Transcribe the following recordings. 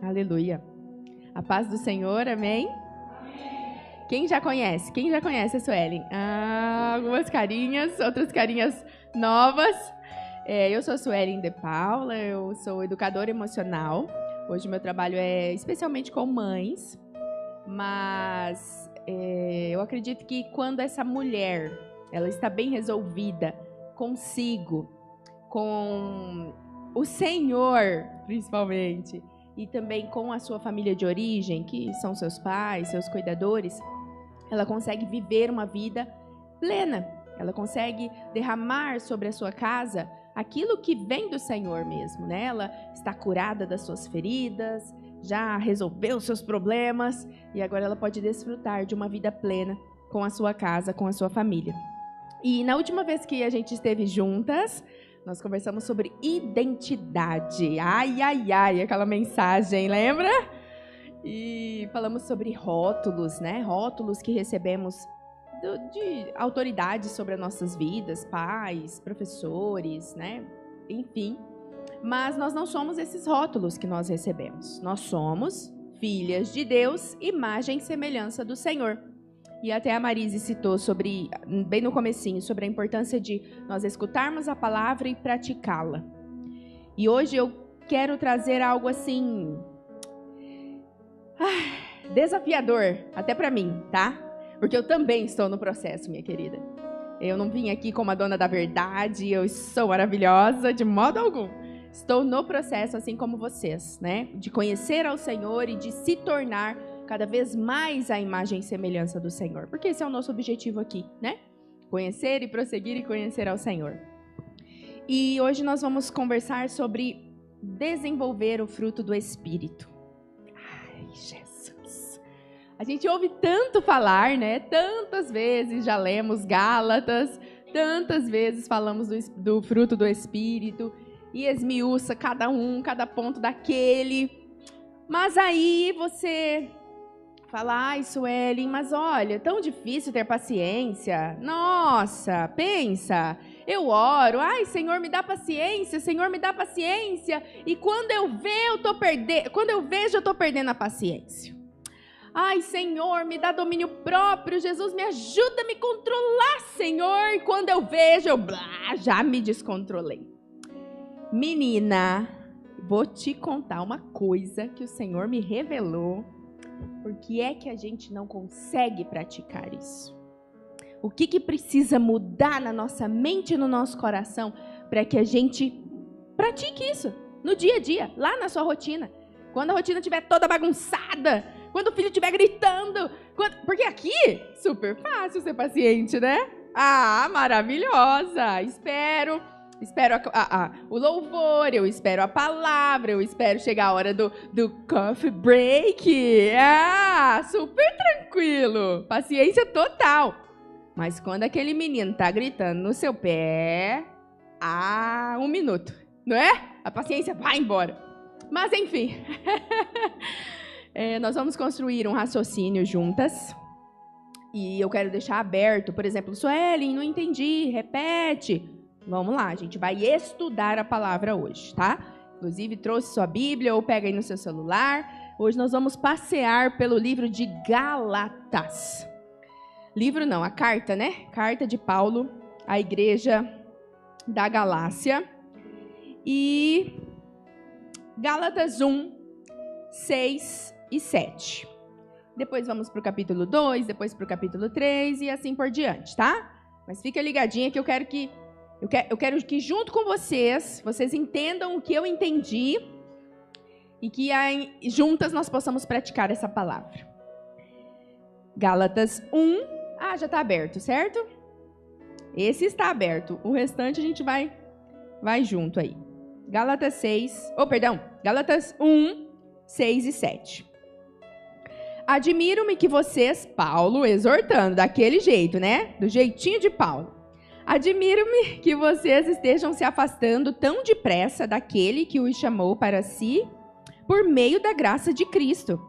Aleluia. A paz do Senhor, amém? Quem já conhece? Quem já conhece a Suelen? Algumas carinhas, outras carinhas novas. Eu sou a Suelen de Paula, eu sou educadora emocional. Hoje meu trabalho é especialmente com mães, mas eu acredito que quando essa mulher ela está bem resolvida consigo, com o Senhor, principalmente, e também com a sua família de origem, que são seus pais, seus cuidadores, ela consegue viver uma vida plena. Ela consegue derramar sobre a sua casa aquilo que vem do Senhor mesmo, né? Ela está curada das suas feridas, já resolveu os seus problemas e agora ela pode desfrutar de uma vida plena com a sua casa, com a sua família. E na última vez que a gente esteve juntas, nós conversamos sobre identidade. Ai, ai, ai, aquela mensagem, lembra? E falamos sobre rótulos, né? Rótulos que recebemos de autoridades sobre as nossas vidas, pais, professores, né? Enfim. Mas nós não somos esses rótulos que nós recebemos. Nós somos filhas de Deus, imagem e semelhança do Senhor. E até a Marise citou sobre, bem no comecinho, sobre a importância de nós escutarmos a palavra e praticá-la. E hoje eu quero trazer algo assim desafiador, até para mim, tá? Porque eu também estou no processo, minha querida. Eu não vim aqui como a dona da verdade, eu sou maravilhosa de modo algum. Estou no processo, assim como vocês, né? De conhecer ao Senhor e de se tornar cada vez mais a imagem e semelhança do Senhor. Porque esse é o nosso objetivo aqui, né? Conhecer e prosseguir e conhecer ao Senhor. E hoje nós vamos conversar sobre desenvolver o fruto do Espírito. Ai, Jesus! A gente ouve tanto falar, né? Tantas vezes já lemos Gálatas, tantas vezes falamos do fruto do Espírito e esmiuça cada ponto daquele. Mas aí você fala, ai, Suelen, mas olha, tão difícil ter paciência. Nossa, pensa, eu oro, ai, Senhor, me dá paciência, Senhor, me dá paciência. E quando eu vejo, eu tô perdendo a paciência. Ai, Senhor, me dá domínio próprio, Jesus, me ajuda a me controlar, Senhor. E quando eu vejo, já me descontrolei. Menina, vou te contar uma coisa que o Senhor me revelou. Por que é que a gente não consegue praticar isso? O que precisa mudar na nossa mente e no nosso coração para que a gente pratique isso no dia a dia, lá na sua rotina? Quando a rotina estiver toda bagunçada, quando o filho estiver gritando. Porque aqui, super fácil ser paciente, né? Maravilhosa! Espero o louvor, eu espero a palavra, eu espero chegar a hora do coffee break. Super tranquilo, paciência total. Mas quando aquele menino tá gritando no seu pé, 1 minuto, não é? A paciência vai embora. Mas enfim, nós vamos construir um raciocínio juntas. E eu quero deixar aberto, por exemplo, Suelen, não entendi, repete. Vamos lá, a gente vai estudar a palavra hoje, tá? Inclusive, trouxe sua Bíblia ou pega aí no seu celular. Hoje nós vamos passear pelo livro de Gálatas. Livro não, a carta, né? Carta de Paulo à igreja da Galácia. E Gálatas 1, 6 e 7. Depois vamos para o capítulo 2, depois para o capítulo 3 e assim por diante, tá? Mas fica ligadinha que eu quero que junto com vocês entendam o que eu entendi e que juntas nós possamos praticar essa palavra. Gálatas 1, já está aberto, certo? Esse está aberto, o restante a gente vai junto aí. Gálatas 1, 6 e 7. Admiro-me que vocês, Paulo, exortando daquele jeito, né? Do jeitinho de Paulo. Admiro-me que vocês estejam se afastando tão depressa daquele que os chamou para si por meio da graça de Cristo.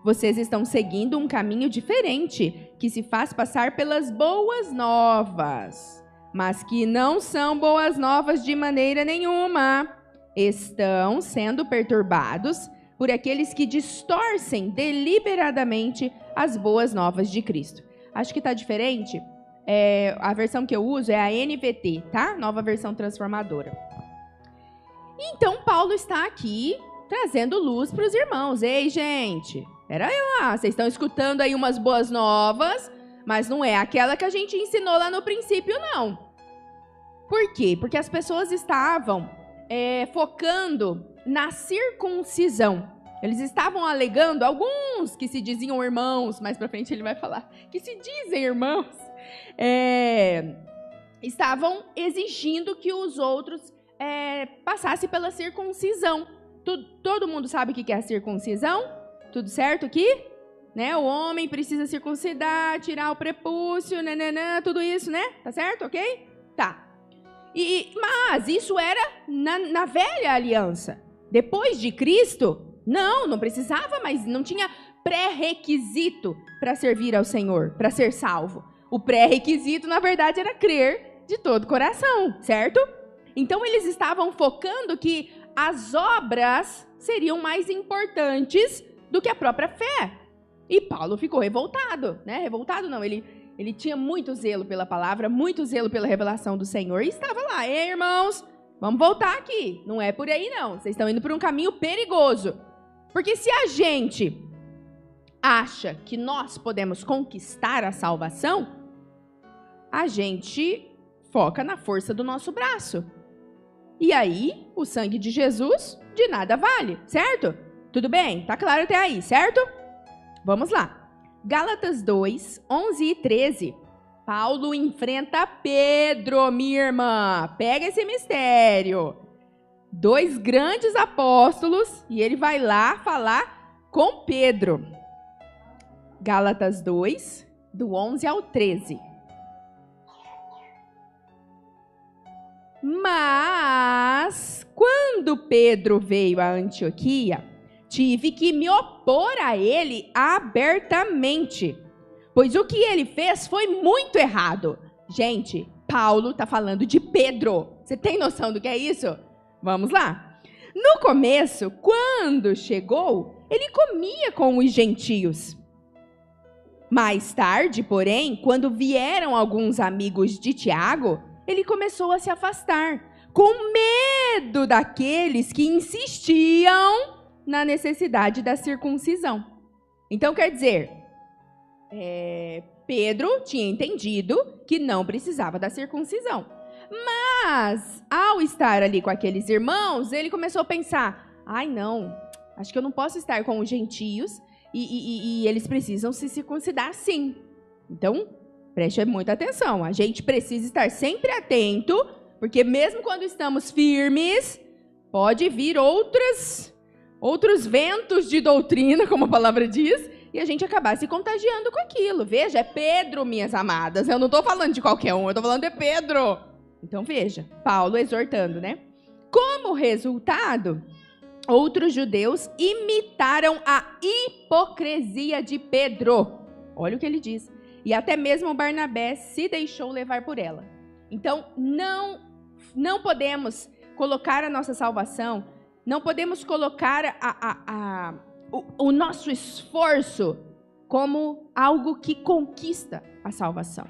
Vocês estão seguindo um caminho diferente, que se faz passar pelas boas novas, mas que não são boas novas de maneira nenhuma. Estão sendo perturbados por aqueles que distorcem deliberadamente as boas novas de Cristo. Acho que está diferente. A versão que eu uso é a NVT, tá? Nova versão transformadora. Então, Paulo está aqui trazendo luz para os irmãos. Ei, gente, pera aí lá, vocês estão escutando aí umas boas novas, mas não é aquela que a gente ensinou lá no princípio, não. Por quê? Porque as pessoas estavam focando na circuncisão. Eles estavam alegando, alguns que se diziam irmãos, mais pra frente ele vai falar, que se dizem irmãos, estavam exigindo que os outros passassem pela circuncisão. Todo mundo sabe o que é a circuncisão? Tudo certo aqui? Né? O homem precisa circuncidar, tirar o prepúcio, tudo isso, né? Tá certo? Ok? Tá. Mas isso era na velha aliança. Depois de Cristo, não precisava, mas não tinha pré-requisito para servir ao Senhor, para ser salvo. O pré-requisito, na verdade, era crer de todo o coração, certo? Então, eles estavam focando que as obras seriam mais importantes do que a própria fé. E Paulo ficou revoltado, né? Revoltado não, ele tinha muito zelo pela palavra, muito zelo pela revelação do Senhor. E estava lá, ei, irmãos, vamos voltar aqui. Não é por aí, não. Vocês estão indo por um caminho perigoso. Porque se a gente acha que nós podemos conquistar a salvação, a gente foca na força do nosso braço. E aí, o sangue de Jesus de nada vale, certo? Tudo bem? Tá claro até aí, certo? Vamos lá. Gálatas 2, 11 e 13. Paulo enfrenta Pedro, minha irmã. Pega esse mistério. 2 grandes apóstolos e ele vai lá falar com Pedro. Gálatas 2, do 11 ao 13. Mas, quando Pedro veio a Antioquia, tive que me opor a ele abertamente, pois o que ele fez foi muito errado. Gente, Paulo está falando de Pedro. Você tem noção do que é isso? Vamos lá. No começo, quando chegou, ele comia com os gentios. Mais tarde, porém, quando vieram alguns amigos de Tiago, ele começou a se afastar, com medo daqueles que insistiam na necessidade da circuncisão. Então, quer dizer, Pedro tinha entendido que não precisava da circuncisão. Mas, ao estar ali com aqueles irmãos, ele começou a pensar, ai não, acho que eu não posso estar com os gentios e eles precisam se circuncidar sim. Então, preste muita atenção, a gente precisa estar sempre atento, porque mesmo quando estamos firmes, pode vir outros ventos de doutrina, como a palavra diz, e a gente acabar se contagiando com aquilo. Veja, é Pedro, minhas amadas. Eu não estou falando de qualquer um, eu estou falando de Pedro. Então veja, Paulo exortando, né? Como resultado, outros judeus imitaram a hipocrisia de Pedro. Olha o que ele diz. E até mesmo Barnabé se deixou levar por ela. Então, não podemos colocar a nossa salvação, não podemos colocar o nosso esforço como algo que conquista a salvação.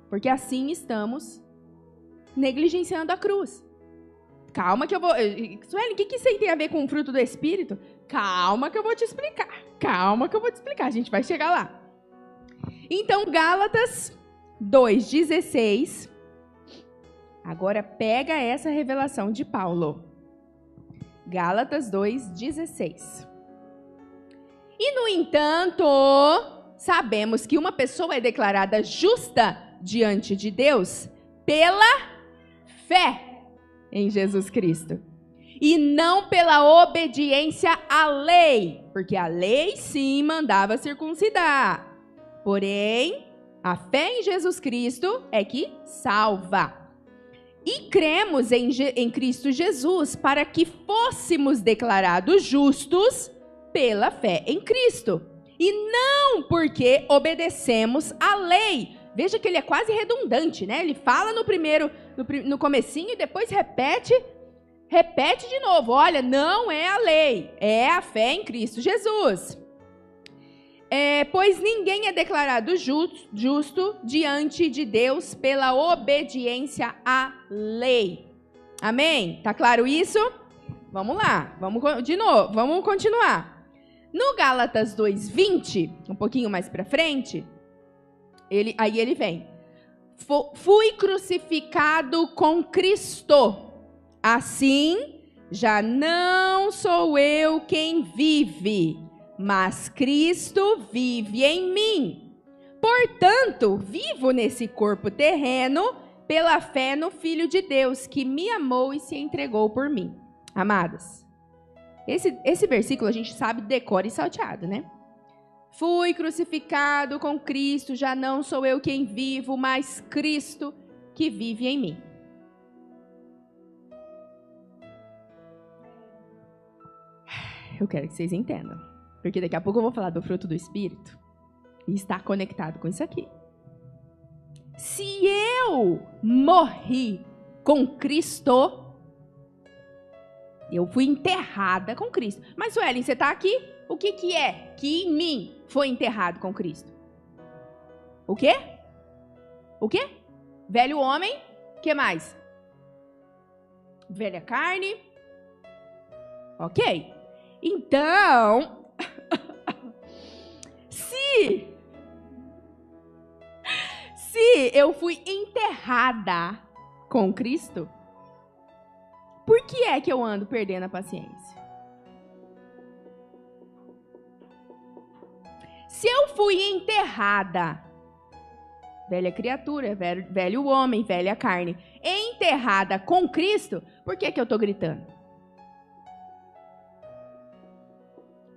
Porque assim estamos negligenciando a cruz. Calma que eu vou... Sueli, o que isso aí tem a ver com o fruto do Espírito? Calma que eu vou te explicar. Calma que eu vou te explicar. A gente vai chegar lá. Então, Gálatas 2:16. Agora pega essa revelação de Paulo. Gálatas 2:16. E, no entanto, sabemos que uma pessoa é declarada justa diante de Deus pela fé em Jesus Cristo. E não pela obediência à lei, porque a lei sim mandava circuncidar. Porém, a fé em Jesus Cristo é que salva. E cremos em Cristo Jesus para que fôssemos declarados justos pela fé em Cristo. E não porque obedecemos à lei. Veja que ele é quase redundante, né? Ele fala no comecinho e depois repete repete de novo, olha, não é a lei, é a fé em Cristo Jesus. Pois ninguém é declarado justo diante de Deus pela obediência à lei. Amém? Tá claro isso? Vamos lá, vamos continuar. No Gálatas 2:20, um pouquinho mais para frente, aí ele vem. Fui crucificado com Cristo. Assim, já não sou eu quem vive, mas Cristo vive em mim. Portanto, vivo nesse corpo terreno pela fé no Filho de Deus, que me amou e se entregou por mim. Amadas, esse versículo a gente sabe decora e salteado, né? Fui crucificado com Cristo, já não sou eu quem vivo, mas Cristo que vive em mim. Eu quero que vocês entendam, porque daqui a pouco eu vou falar do fruto do Espírito e está conectado com isso aqui. Se eu morri com Cristo, eu fui enterrada com Cristo. Mas, Suelen, você está aqui? O que é que em mim foi enterrado com Cristo? O quê? O quê? Velho homem. O que mais? Velha carne. Ok. Então, se eu fui enterrada com Cristo, por que é que eu ando perdendo a paciência? Se eu fui enterrada, velha criatura, velho homem, velha carne, enterrada com Cristo, por que que eu estou gritando?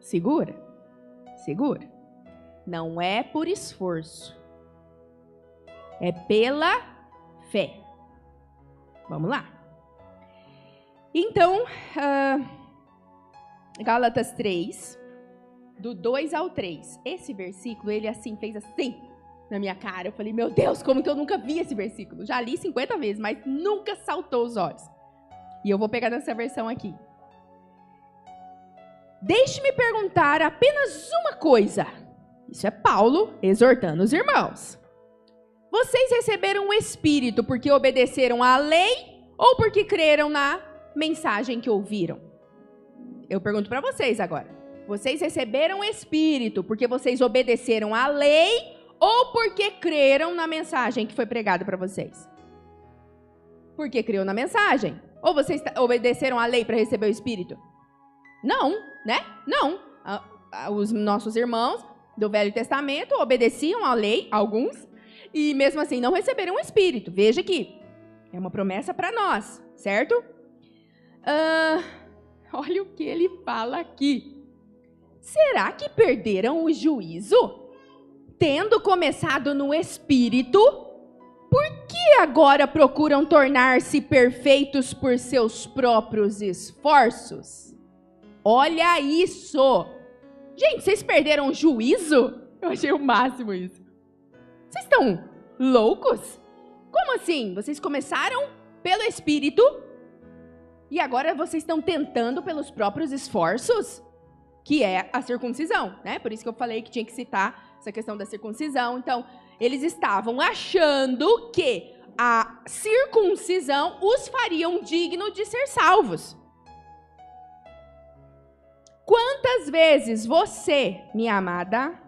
Segura, segura. Não é por esforço, é pela fé. Vamos lá. Então, Gálatas 3, do 2 ao 3. Esse versículo, ele assim, fez assim na minha cara. Eu falei, meu Deus, como que eu nunca vi esse versículo? Já li 50 vezes, mas nunca saltou os olhos. E eu vou pegar nessa versão aqui. Deixe-me perguntar apenas uma coisa. Isso é Paulo exortando os irmãos. Vocês receberam o Espírito porque obedeceram à lei ou porque creram na mensagem que ouviram? Eu pergunto para vocês agora. Vocês receberam o Espírito porque vocês obedeceram à lei ou porque creram na mensagem que foi pregada para vocês? Porque creu na mensagem. Ou vocês obedeceram à lei para receber o Espírito? Não, né? Não. Os nossos irmãos do Velho Testamento obedeciam à lei, alguns, e mesmo assim não receberam o Espírito. Veja aqui, é uma promessa para nós, certo? Olha o que ele fala aqui. Será que perderam o juízo? Tendo começado no Espírito, por que agora procuram tornar-se perfeitos por seus próprios esforços? Olha isso! Gente, vocês perderam o juízo? Eu achei o máximo isso. Vocês estão loucos? Como assim? Vocês começaram pelo Espírito e agora vocês estão tentando pelos próprios esforços? Que é a circuncisão, né? Por isso que eu falei que tinha que citar essa questão da circuncisão. Então, eles estavam achando que a circuncisão os fariam dignos de ser salvos. Quantas vezes você, minha amada,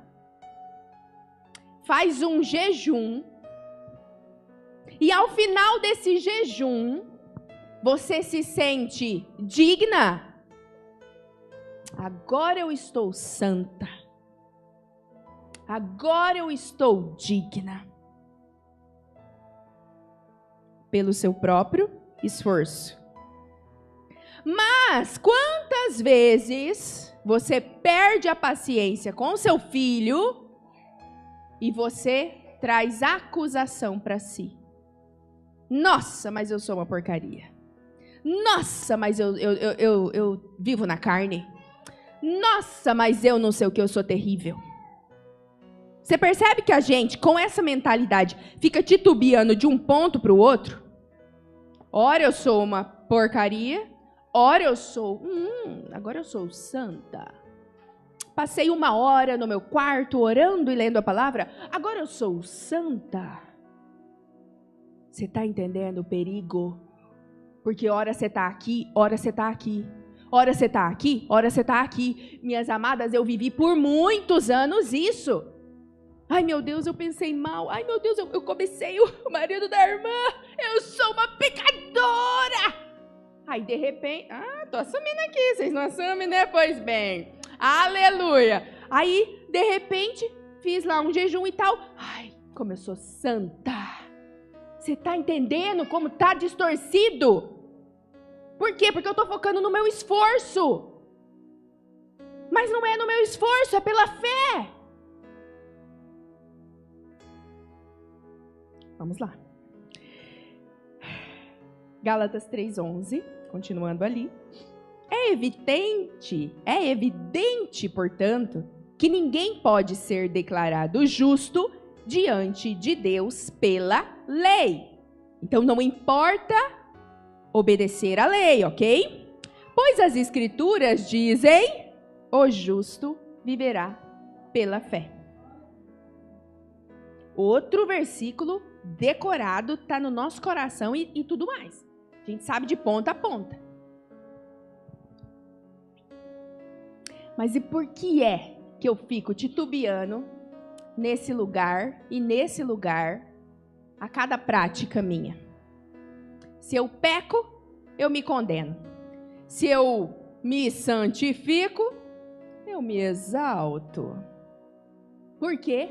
faz um jejum e ao final desse jejum você se sente digna? Agora eu estou santa. Agora eu estou digna. Pelo seu próprio esforço. Mas quantas vezes você perde a paciência com seu filho e você traz acusação para si? Nossa, mas eu sou uma porcaria. Nossa, mas eu vivo na carne. Nossa, mas eu não sei o que, eu sou terrível. Você percebe que a gente, com essa mentalidade, fica titubeando de um ponto para o outro? Ora eu sou uma porcaria, Ora eu sou, agora eu sou santa. Passei 1 hora no meu quarto orando e lendo a palavra, agora eu sou santa. Você está entendendo o perigo? Porque ora você está aqui, ora você está aqui. Ora você está aqui, ora você está aqui. Minhas amadas, eu vivi por muitos anos isso. Ai, meu Deus, eu pensei mal. Ai, meu Deus, eu comecei o marido da irmã. Eu sou uma pecadora. Aí, de repente... tô assumindo aqui. Vocês não assumem, né? Pois bem. Aleluia. Aí, de repente, fiz lá um jejum e tal. Ai, como eu sou santa. Você está entendendo como está distorcido? Por quê? Porque eu estou focando no meu esforço. Mas não é no meu esforço, é pela fé. Vamos lá. Gálatas 3:11, continuando ali. É evidente, portanto, que ninguém pode ser declarado justo diante de Deus pela lei. Então não importa obedecer à lei, ok? Pois as Escrituras dizem, o justo viverá pela fé. Outro versículo decorado, está no nosso coração e tudo mais. A gente sabe de ponta a ponta. Mas e por que é que eu fico titubeando nesse lugar e nesse lugar a cada prática minha? Se eu peco, eu me condeno. Se eu me santifico, eu me exalto. Por quê?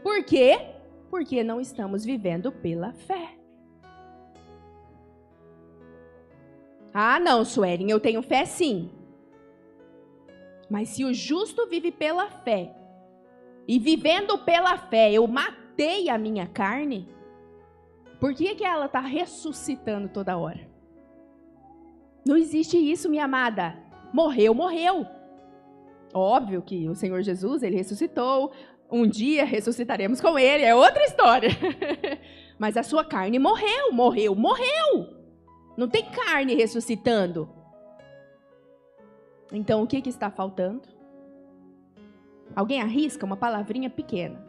Por quê? Porque não estamos vivendo pela fé. Ah, não, Suelen, eu tenho fé sim. Mas se o justo vive pela fé, e vivendo pela fé eu matei a minha carne, por que ela está ressuscitando toda hora? Não existe isso, minha amada. Morreu, morreu. Óbvio que o Senhor Jesus, ele ressuscitou. Um dia ressuscitaremos com ele, é outra história. Mas a sua carne morreu, morreu, morreu. Não tem carne ressuscitando. Então, o que está faltando? Alguém arrisca uma palavrinha pequena.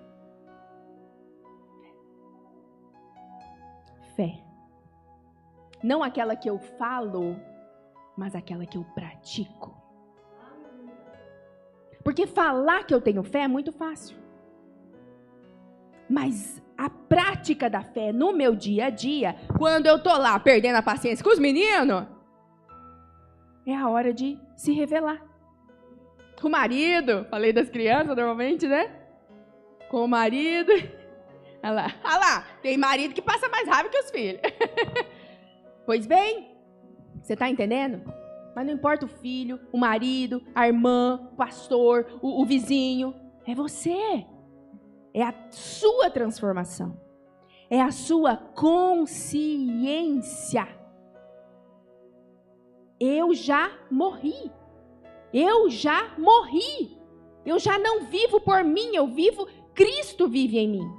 Fé. Não aquela que eu falo, mas aquela que eu pratico. Porque falar que eu tenho fé é muito fácil. Mas a prática da fé no meu dia a dia, quando eu tô lá perdendo a paciência com os meninos, é a hora de se revelar. Com o marido, falei das crianças normalmente, né? Com o marido. Olha lá, tem marido que passa mais rápido que os filhos. Pois bem, você está entendendo? Mas não importa o filho, o marido, a irmã, o pastor, o vizinho. É você. É a sua transformação. É a sua consciência. Eu já morri. Eu já morri. Eu já não vivo por mim, eu vivo, Cristo vive em mim.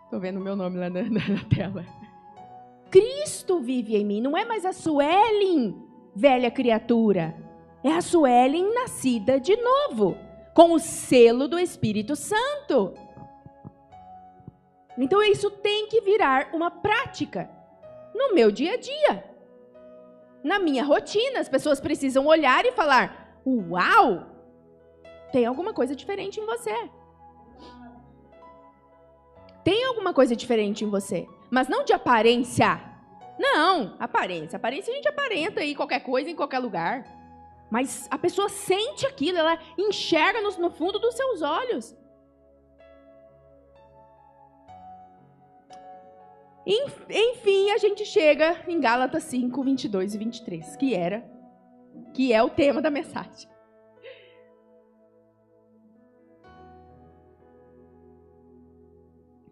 Estou vendo o meu nome lá na tela. Cristo vive em mim, não é mais a Suelen, velha criatura. É a Suelen nascida de novo, com o selo do Espírito Santo. Então isso tem que virar uma prática no meu dia a dia. Na minha rotina, as pessoas precisam olhar e falar, uau, tem alguma coisa diferente em você. Tem alguma coisa diferente em você. Mas não de aparência. Não, aparência. Aparência a gente aparenta aí qualquer coisa em qualquer lugar. Mas a pessoa sente aquilo, ela enxerga no fundo dos seus olhos. Enfim, a gente chega em Gálatas 5, 22 e 23, que é o tema da mensagem.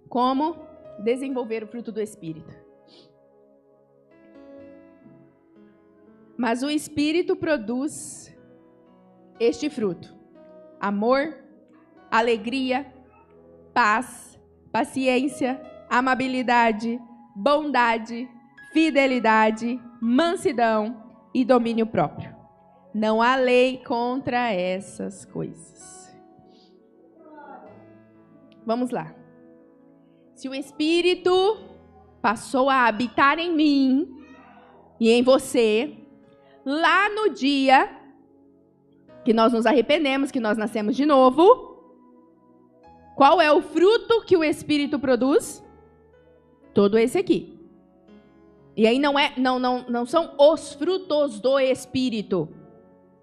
Como desenvolver o fruto do Espírito. Mas o Espírito produz este fruto: amor, alegria, paz, paciência, amabilidade, bondade, fidelidade, mansidão e domínio próprio. Não há lei contra essas coisas. Vamos lá. Se o Espírito passou a habitar em mim e em você, lá no dia que nós nos arrependemos, que nós nascemos de novo, qual é o fruto que o Espírito produz? Todo esse aqui. E aí não são os frutos do Espírito.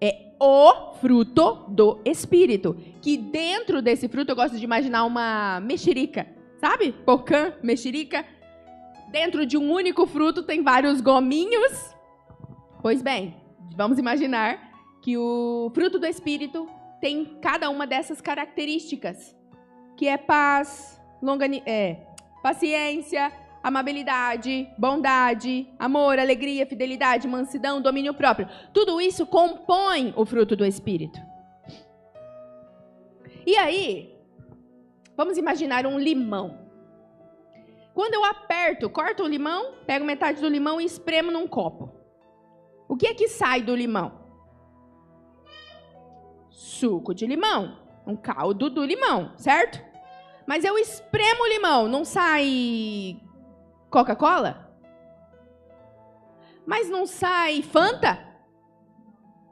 É o fruto do Espírito. Que dentro desse fruto eu gosto de imaginar uma mexerica. Sabe? Pocã, mexerica. Dentro de um único fruto tem vários gominhos. Pois bem, vamos imaginar que o fruto do Espírito tem cada uma dessas características. Que é paz, paciência, amabilidade, bondade, amor, alegria, fidelidade, mansidão, domínio próprio. Tudo isso compõe o fruto do Espírito. E aí, vamos imaginar um limão. Quando eu aperto, corto o limão, pego metade do limão e espremo num copo. O que é que sai do limão? Suco de limão, um caldo do limão, certo? Mas eu espremo o limão, não sai Coca-Cola? Mas não sai Fanta?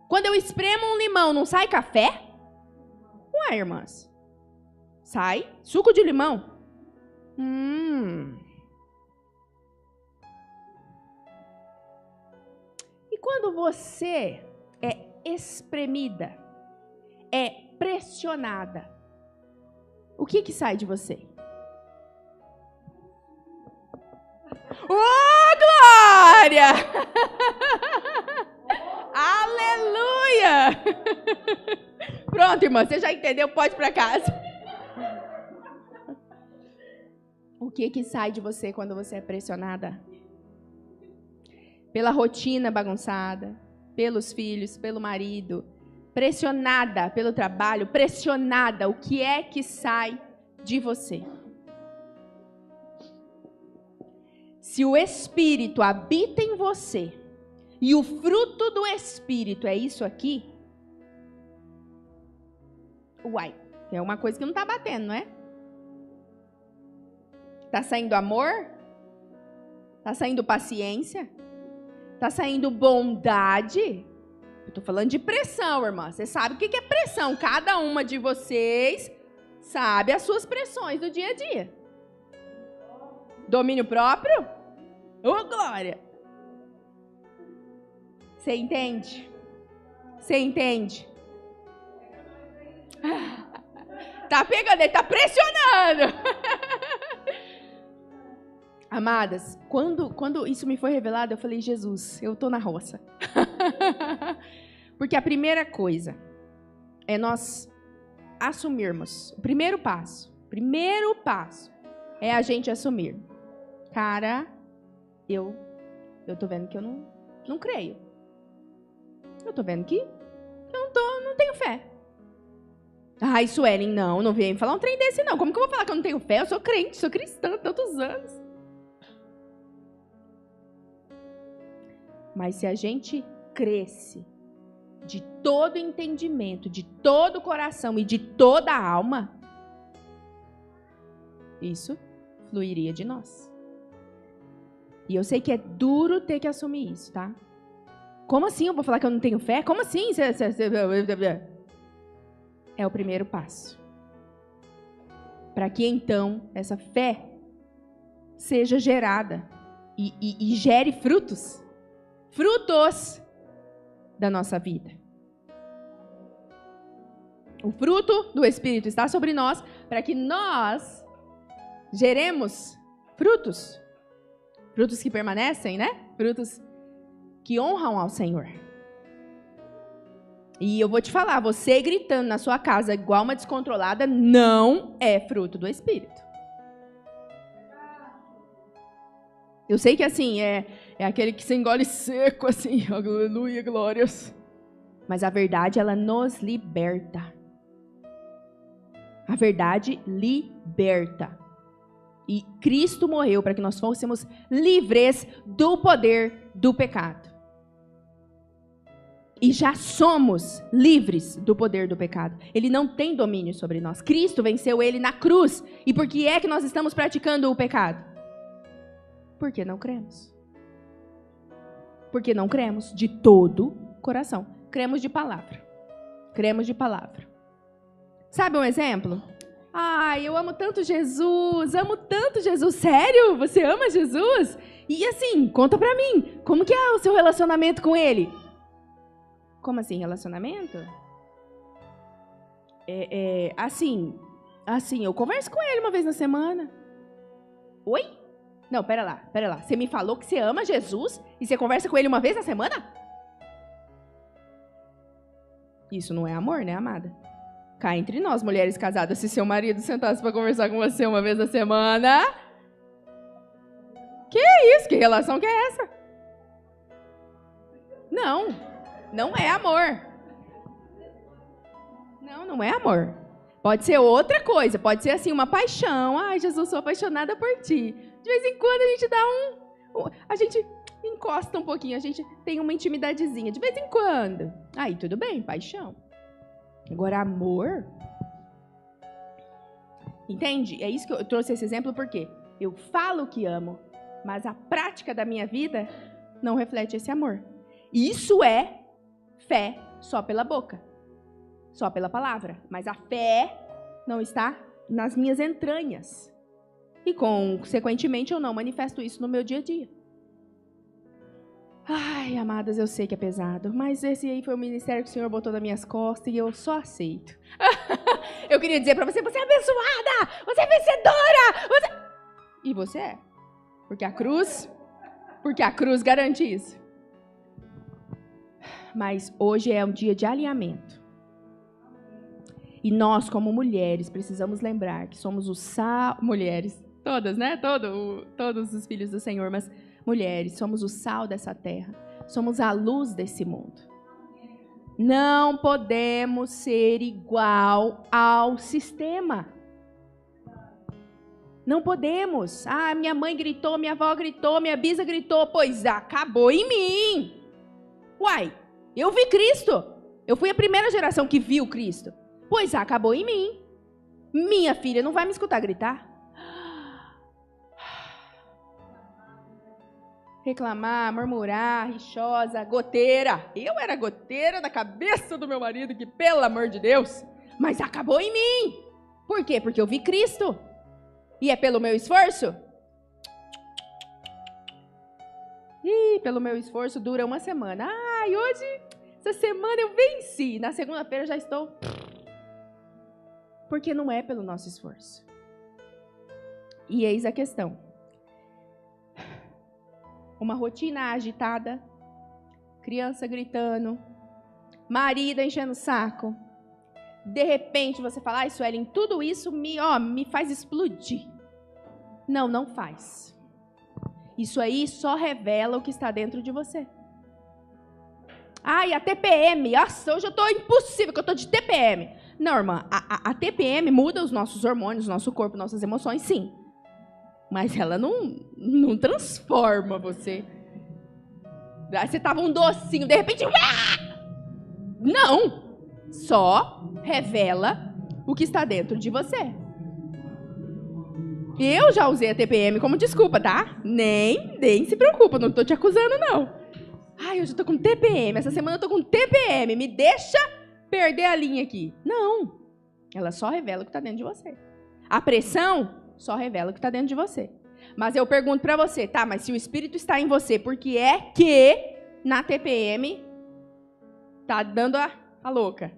Quando eu espremo um limão, não sai café? Ué, irmãs. Sai suco de limão. E quando você é espremida, é pressionada, o que sai de você? Oh, glória! Aleluia! Pronto, irmã, você já entendeu? Pode ir para casa. O que sai de você quando você é pressionada? Pela rotina bagunçada, pelos filhos, pelo marido, pressionada pelo trabalho, pressionada, o que é que sai de você? Se o Espírito habita em você e o fruto do Espírito é isso aqui, uai, é uma coisa que não está batendo, não é? Está saindo amor? Está saindo paciência? Está saindo bondade? Eu estou falando de pressão, irmã. Você sabe o que é pressão. Cada uma de vocês sabe as suas pressões do dia a dia. Domínio próprio? Ô, glória! Você entende? Você entende? Tá pegando, ele tá pressionando. Amadas, quando isso me foi revelado, eu falei, Jesus, eu tô na roça. Porque a primeira coisa é nós assumirmos. O primeiro passo é a gente assumir. Cara, eu tô vendo que eu não creio. Eu tô vendo que eu não tenho fé. Ai, Suelen, não vem falar um trem desse não. Como que eu vou falar que eu não tenho fé? Eu sou crente, sou cristã há tantos anos. Mas se a gente cresce de todo entendimento, de todo coração e de toda a alma, isso fluiria de nós. E eu sei que é duro ter que assumir isso, tá? Como assim eu vou falar que eu não tenho fé? Como assim? É o primeiro passo. Para que então essa fé seja gerada e gere frutos da nossa vida. O fruto do Espírito está sobre nós para que nós geremos frutos que permanecem, né? Frutos que honram ao Senhor. E eu vou te falar, você gritando na sua casa igual uma descontrolada não é fruto do Espírito. Eu sei que assim, é aquele que se engole seco, assim, aleluia, glórias. Mas a verdade, ela nos liberta. A verdade liberta. E Cristo morreu para que nós fôssemos livres do poder do pecado. E já somos livres do poder do pecado. Ele não tem domínio sobre nós. Cristo venceu ele na cruz. E por que é que nós estamos praticando o pecado? Porque não cremos. Porque não cremos de todo coração. Cremos de palavra. Cremos de palavra. Sabe um exemplo? Ai, eu amo tanto Jesus, amo tanto Jesus. Sério? Você ama Jesus? E assim, conta pra mim, como que é o seu relacionamento com ele? Como assim, relacionamento? Assim, eu converso com ele uma vez na semana. Oi? Não, pera lá. Você me falou que você ama Jesus e você conversa com ele uma vez na semana? Isso não é amor, né, amada? Cá entre nós, mulheres casadas, se seu marido sentasse para conversar com você uma vez na semana... Que isso? Que relação que é essa? Não é amor. Não é amor. Pode ser outra coisa, pode ser assim, uma paixão. Ai, Jesus, sou apaixonada por ti. De vez em quando a gente dá a gente encosta um pouquinho, a gente tem uma intimidadezinha, de vez em quando. Aí, tudo bem, paixão. Agora, amor... Entende? É isso que eu trouxe esse exemplo, porque eu falo que amo, mas a prática da minha vida não reflete esse amor. Isso é fé só pela boca, só pela palavra. Mas a fé não está nas minhas entranhas. E, consequentemente, eu não manifesto isso no meu dia a dia. Ai, amadas, eu sei que é pesado, mas esse aí foi o ministério que o Senhor botou nas minhas costas e eu só aceito. Eu queria dizer pra você, você é abençoada, você é vencedora, E você é. Porque a cruz garante isso. Mas hoje é um dia de alinhamento. E nós, como mulheres, precisamos lembrar que somos o sal... Mulheres, todas, né? Todos os filhos do Senhor, mas mulheres, somos o sal dessa terra. Somos a luz desse mundo. Não podemos ser igual ao sistema. Não podemos. Ah, minha mãe gritou, minha avó gritou, minha bisa gritou. Pois acabou em mim. Uai, eu vi Cristo. Eu fui a primeira geração que viu Cristo. Pois acabou em mim. Minha filha não vai me escutar gritar. Reclamar, murmurar, rixosa, goteira. Eu era goteira da cabeça do meu marido, que pelo amor de Deus. Mas acabou em mim. Por quê? Porque eu vi Cristo. E é pelo meu esforço? Ih, pelo meu esforço dura uma semana. Ai, hoje, essa semana eu venci. Na segunda-feira já estou... Porque não é pelo nosso esforço. E eis a questão. Uma rotina agitada, criança gritando, marido enchendo o saco. De repente você fala, ai, Suelen, tudo isso me faz explodir. Não faz. Isso aí só revela o que está dentro de você. Ai, a TPM, nossa, hoje eu estou impossível, que eu estou de TPM. Não, irmã, a TPM muda os nossos hormônios, nosso corpo, nossas emoções, sim. Mas ela não transforma você. Você tava um docinho, de repente... Não! Só revela o que está dentro de você. Eu já usei a TPM como desculpa, tá? Nem se preocupa, não tô te acusando, não. Ai, hoje eu tô com TPM, essa semana eu tô com TPM, me deixa perder a linha aqui. Não. Ela só revela o que está dentro de você. A pressão só revela o que está dentro de você. Mas eu pergunto para você, tá, mas se o Espírito está em você, por que é que na TPM tá dando a louca?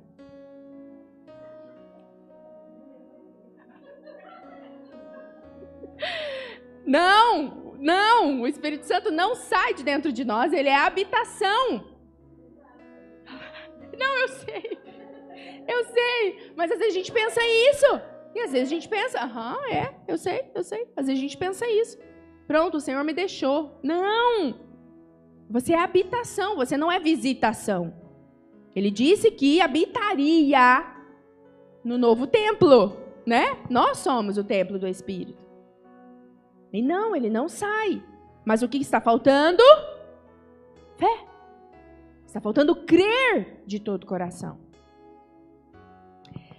Não, o Espírito Santo não sai de dentro de nós, ele é a habitação. Não, eu sei, mas às vezes a gente pensa isso. E às vezes a gente pensa, eu sei. Às vezes a gente pensa isso. Pronto, o Senhor me deixou. Não! Você é habitação, você não é visitação. Ele disse que habitaria no novo templo, né? Nós somos o templo do Espírito. E não, ele não sai. Mas o que está faltando? Fé. Está faltando crer de todo o coração.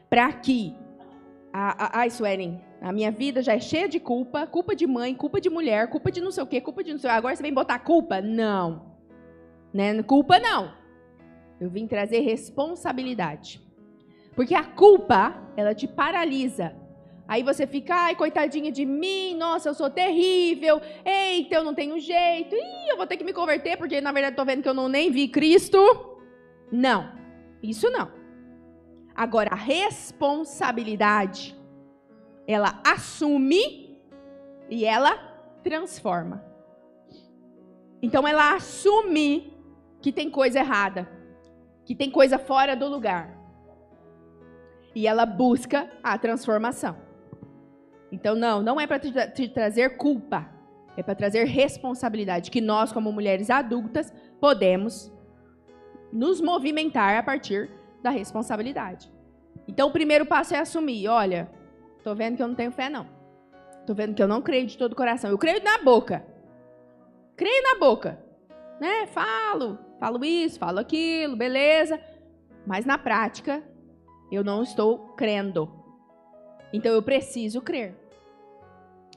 Para que, Suelen, a minha vida já é cheia de culpa, culpa de mãe, culpa de mulher, culpa de não sei o quê, culpa de não sei o quê. Agora você vem botar culpa? Não. Né? Culpa não. Eu vim trazer responsabilidade. Porque a culpa, ela te paralisa. Aí você fica, ai, coitadinha de mim, nossa, eu sou terrível, eita, eu não tenho jeito, eu vou ter que me converter, porque na verdade estou vendo que eu não nem vi Cristo. Não, isso não. Agora, a responsabilidade, ela assume e ela transforma. Então, ela assume que tem coisa errada, que tem coisa fora do lugar. E ela busca a transformação. Então, não é para te trazer culpa, é para trazer responsabilidade, que nós, como mulheres adultas, podemos nos movimentar a partir da responsabilidade. Então, o primeiro passo é assumir, olha, estou vendo que eu não tenho fé, não. Estou vendo que eu não creio de todo o coração. Eu creio na boca. Creio na boca. Né? Falo isso, falo aquilo, beleza. Mas na prática, eu não estou crendo. Então, eu preciso crer.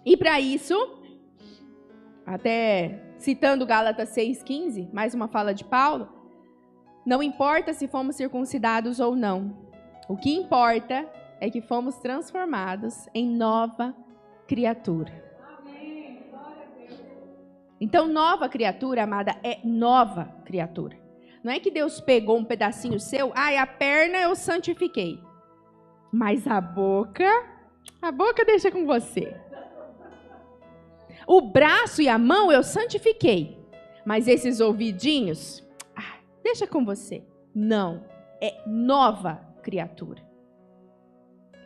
E para isso, até citando Gálatas 6,15, mais uma fala de Paulo, não importa se fomos circuncidados ou não. O que importa é que fomos transformados em nova criatura. Então, nova criatura, amada, é nova criatura. Não é que Deus pegou um pedacinho seu, a perna eu santifiquei. Mas a boca deixa com você. O braço e a mão eu santifiquei. Mas esses ouvidinhos, deixa com você. Não, é nova criatura.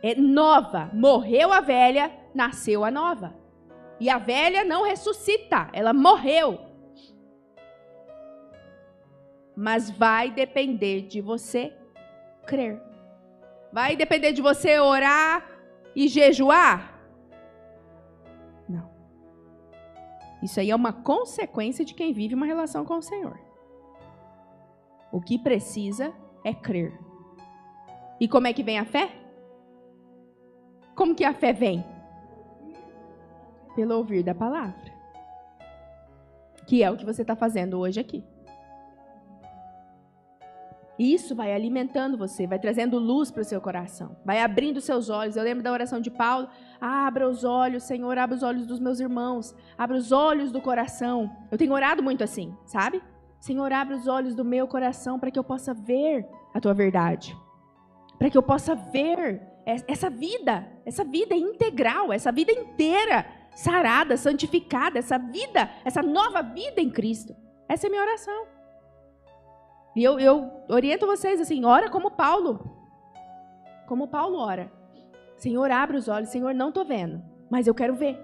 É nova. Morreu a velha, nasceu a nova. E a velha não ressuscita, ela morreu. Mas vai depender de você crer. Vai depender de você orar e jejuar? Não. Isso aí é uma consequência de quem vive uma relação com o Senhor. O que precisa é crer. E como é que vem a fé? Como que a fé vem? Pelo ouvir da palavra. Que é o que você está fazendo hoje aqui. Isso vai alimentando você, vai trazendo luz para o seu coração, vai abrindo seus olhos. Eu lembro da oração de Paulo: abra os olhos, Senhor, abra os olhos dos meus irmãos, abra os olhos do coração. Eu tenho orado muito assim, sabe? Senhor, abra os olhos do meu coração para que eu possa ver a tua verdade, para que eu possa ver essa vida integral, essa vida inteira, sarada, santificada, essa nova vida em Cristo. Essa é a minha oração. E eu oriento vocês assim, ora como Paulo. Como Paulo ora. Senhor, abre os olhos. Senhor, não estou vendo, mas eu quero ver.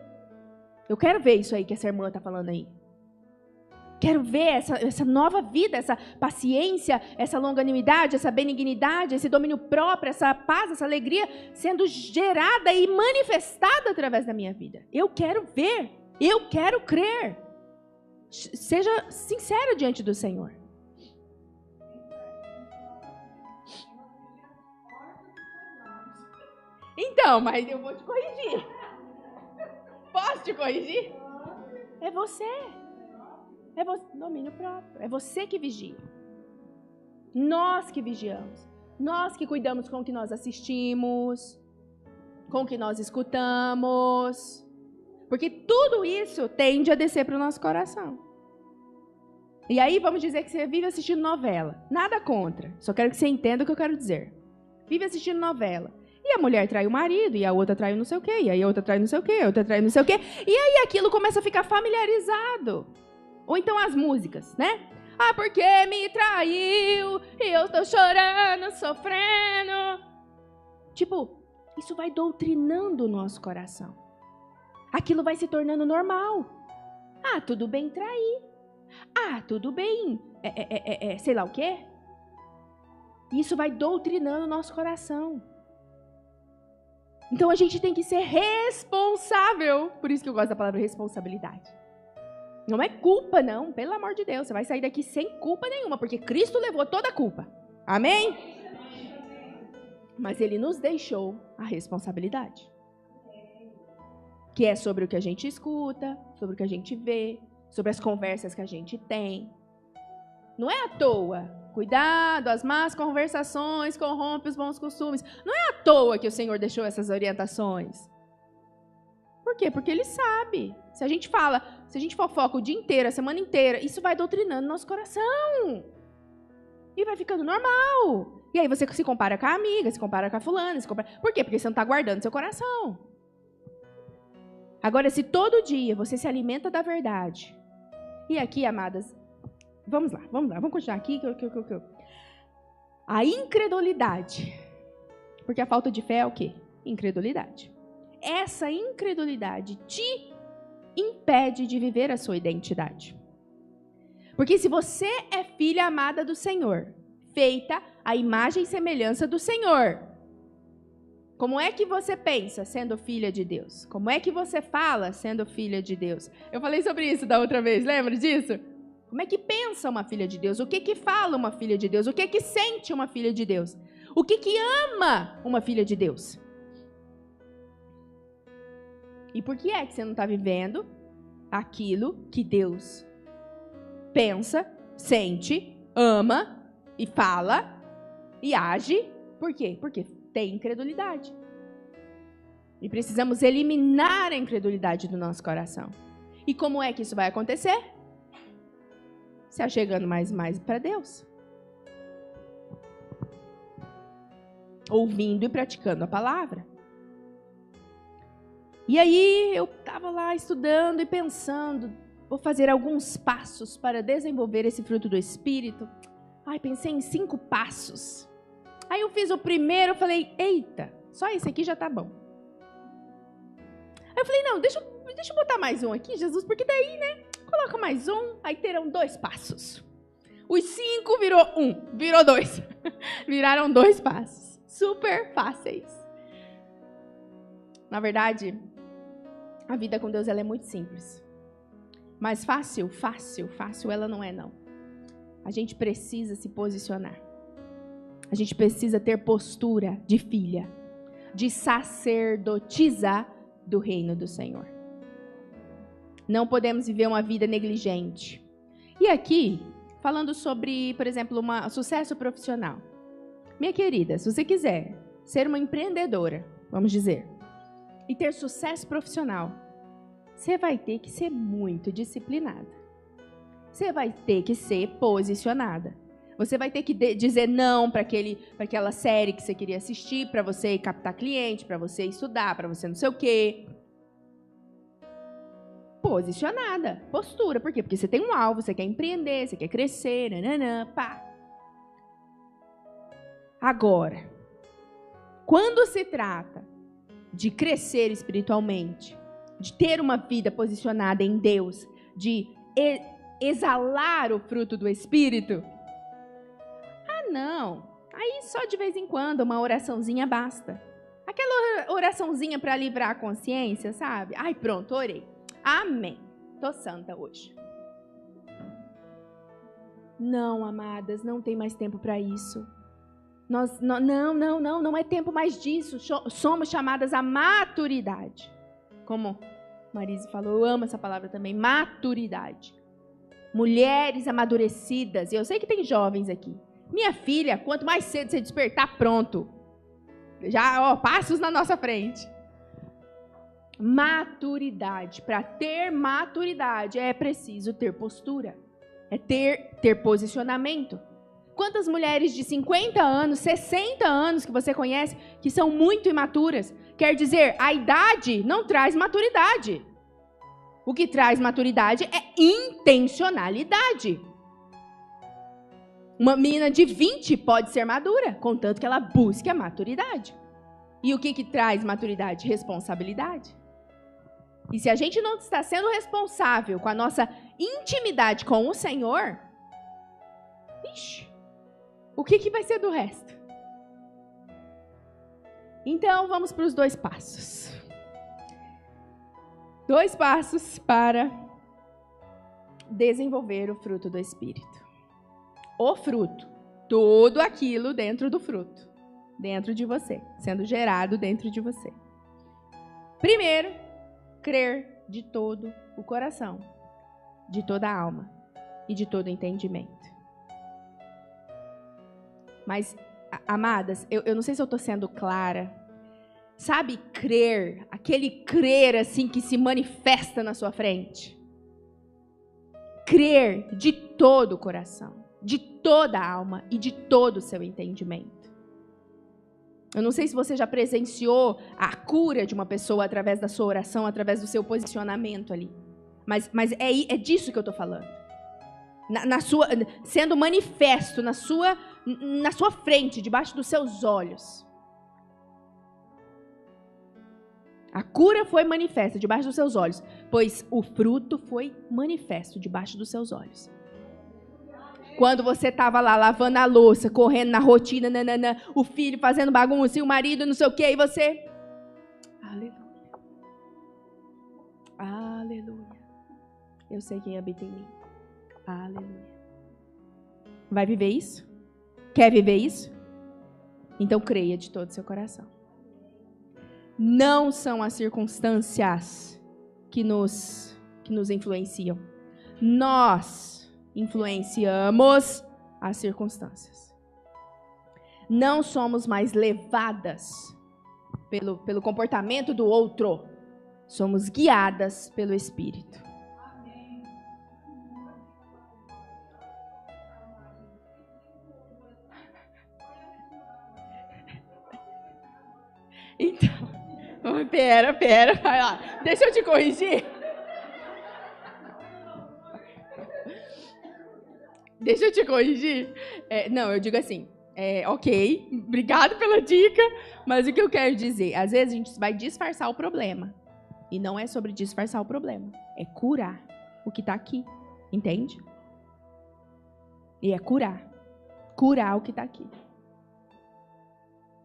Eu quero ver isso aí que essa irmã está falando aí. Quero ver essa nova vida, essa paciência, essa longanimidade, essa benignidade, esse domínio próprio, essa paz, essa alegria sendo gerada e manifestada através da minha vida. Eu quero ver. Eu quero crer. Seja sincero diante do Senhor. Então, mas eu vou te corrigir. Posso te corrigir? É você. É você. Domínio próprio. É você que vigia. Nós que vigiamos. Nós que cuidamos com o que nós assistimos, com o que nós escutamos. Porque tudo isso tende a descer para o nosso coração. E aí vamos dizer que você vive assistindo novela. Nada contra. Só quero que você entenda o que eu quero dizer. Vive assistindo novela. E a mulher trai o marido, e a outra trai não sei o quê, e aí a outra trai não sei o quê, a outra trai não sei o quê. E aí aquilo começa a ficar familiarizado. Ou então as músicas, né? Porque me traiu, e eu tô chorando, sofrendo. Tipo, isso vai doutrinando o nosso coração. Aquilo vai se tornando normal. Tudo bem trair. Tudo bem, sei lá o quê. Isso vai doutrinando o nosso coração. Então a gente tem que ser responsável. Por isso que eu gosto da palavra responsabilidade. Não é culpa, não. Pelo amor de Deus. Você vai sair daqui sem culpa nenhuma, porque Cristo levou toda a culpa. Amém? Mas Ele nos deixou a responsabilidade. Que é sobre o que a gente escuta, sobre o que a gente vê, sobre as conversas que a gente tem. Não é à toa. Cuidado, as más conversações corrompem os bons costumes. Não é à toa que o Senhor deixou essas orientações. Por quê? Porque Ele sabe. Se a gente fala, se a gente fofoca o dia inteiro, a semana inteira, isso vai doutrinando nosso coração. E vai ficando normal. E aí você se compara com a amiga, se compara com a fulana, se compara... Por quê? Porque você não está guardando seu coração. Agora, se todo dia você se alimenta da verdade... E aqui, amadas, vamos lá, vamos continuar aqui. A incredulidade. Porque a falta de fé é o quê? Incredulidade. Essa incredulidade te impede de viver a sua identidade. Porque se você é filha amada do Senhor, feita à imagem e semelhança do Senhor, como é que você pensa sendo filha de Deus? Como é que você fala sendo filha de Deus? Eu falei sobre isso da outra vez, lembra disso? Como é que pensa uma filha de Deus? O que que fala uma filha de Deus? O que que sente uma filha de Deus? O que que ama uma filha de Deus? E por que é que você não está vivendo aquilo que Deus pensa, sente, ama e fala e age? Por quê? Porque tem incredulidade. E precisamos eliminar a incredulidade do nosso coração. E como é que isso vai acontecer? Se achegando mais para Deus. Ouvindo e praticando a palavra. E aí eu estava lá estudando e pensando, vou fazer alguns passos para desenvolver esse fruto do Espírito. Pensei em 5 passos. Aí eu fiz o primeiro, eu falei, eita, só esse aqui já tá bom. Aí eu falei, não, deixa eu botar mais um aqui, Jesus, porque daí, né, coloca mais um, aí terão 2 passos. Os 5 virou 1, virou 2. Viraram 2 passos. Super fáceis. Na verdade, a vida com Deus ela é muito simples. Mas fácil ela não é, não. A gente precisa se posicionar. A gente precisa ter postura de filha, de sacerdotisa do reino do Senhor. Não podemos viver uma vida negligente. E aqui, falando sobre, por exemplo, sucesso profissional. Minha querida, se você quiser ser uma empreendedora, vamos dizer, e ter sucesso profissional, você vai ter que ser muito disciplinada. Você vai ter que ser posicionada. Você vai ter que dizer não para aquela série que você queria assistir, para você captar cliente, para você estudar, para você não sei o quê. Posicionada, postura. Por quê? Porque você tem um alvo, você quer empreender, você quer crescer, pá. Agora, quando se trata de crescer espiritualmente, de ter uma vida posicionada em Deus, de exalar o fruto do Espírito, não. Aí só de vez em quando uma oraçãozinha basta. Aquela oraçãozinha para livrar a consciência, sabe? Pronto, orei. Amém. Tô santa hoje. Não, amadas, não tem mais tempo para isso. Não é tempo mais disso. Somos chamadas à maturidade. Como Marise falou, eu amo essa palavra também, maturidade. Mulheres amadurecidas. E eu sei que tem jovens aqui. Minha filha, quanto mais cedo você despertar, pronto. Já, passos na nossa frente. Maturidade. Para ter maturidade é preciso ter postura. É ter posicionamento. Quantas mulheres de 50 anos, 60 anos que você conhece, que são muito imaturas? Quer dizer, a idade não traz maturidade. O que traz maturidade é intencionalidade. Uma menina de 20 pode ser madura, contanto que ela busque a maturidade. E o que traz maturidade? Responsabilidade. E se a gente não está sendo responsável com a nossa intimidade com o Senhor, o que vai ser do resto? Então, vamos para os 2 passos. 2 passos para desenvolver o fruto do Espírito. O fruto, tudo aquilo dentro do fruto, dentro de você, sendo gerado dentro de você. Primeiro, crer de todo o coração, de toda a alma e de todo o entendimento. Mas, amadas, eu não sei se eu estou sendo clara. Sabe crer, aquele crer assim que se manifesta na sua frente? Crer de todo o coração, de toda a alma e de todo o seu entendimento. Eu não sei se você já presenciou a cura de uma pessoa através da sua oração, através do seu posicionamento ali. Mas é disso que eu estou falando. Sendo manifesto na sua frente, debaixo dos seus olhos. A cura foi manifesta debaixo dos seus olhos, pois o fruto foi manifesto debaixo dos seus olhos. Quando você estava lá lavando a louça, correndo na rotina, o filho fazendo bagunça e o marido não sei o quê, e você... Aleluia. Aleluia. Eu sei quem habita em mim. Aleluia. Vai viver isso? Quer viver isso? Então creia de todo o seu coração. Não são as circunstâncias que nos influenciam. Nós influenciamos as circunstâncias. Não somos mais levadas pelo comportamento do outro. Somos guiadas pelo Espírito. Então, pera, vai lá. Deixa eu te corrigir. Deixa eu te corrigir. Não, eu digo assim, ok, obrigado pela dica, mas o que eu quero dizer, às vezes a gente vai disfarçar o problema. E não é sobre disfarçar o problema, é curar o que está aqui, entende? E é curar o que está aqui.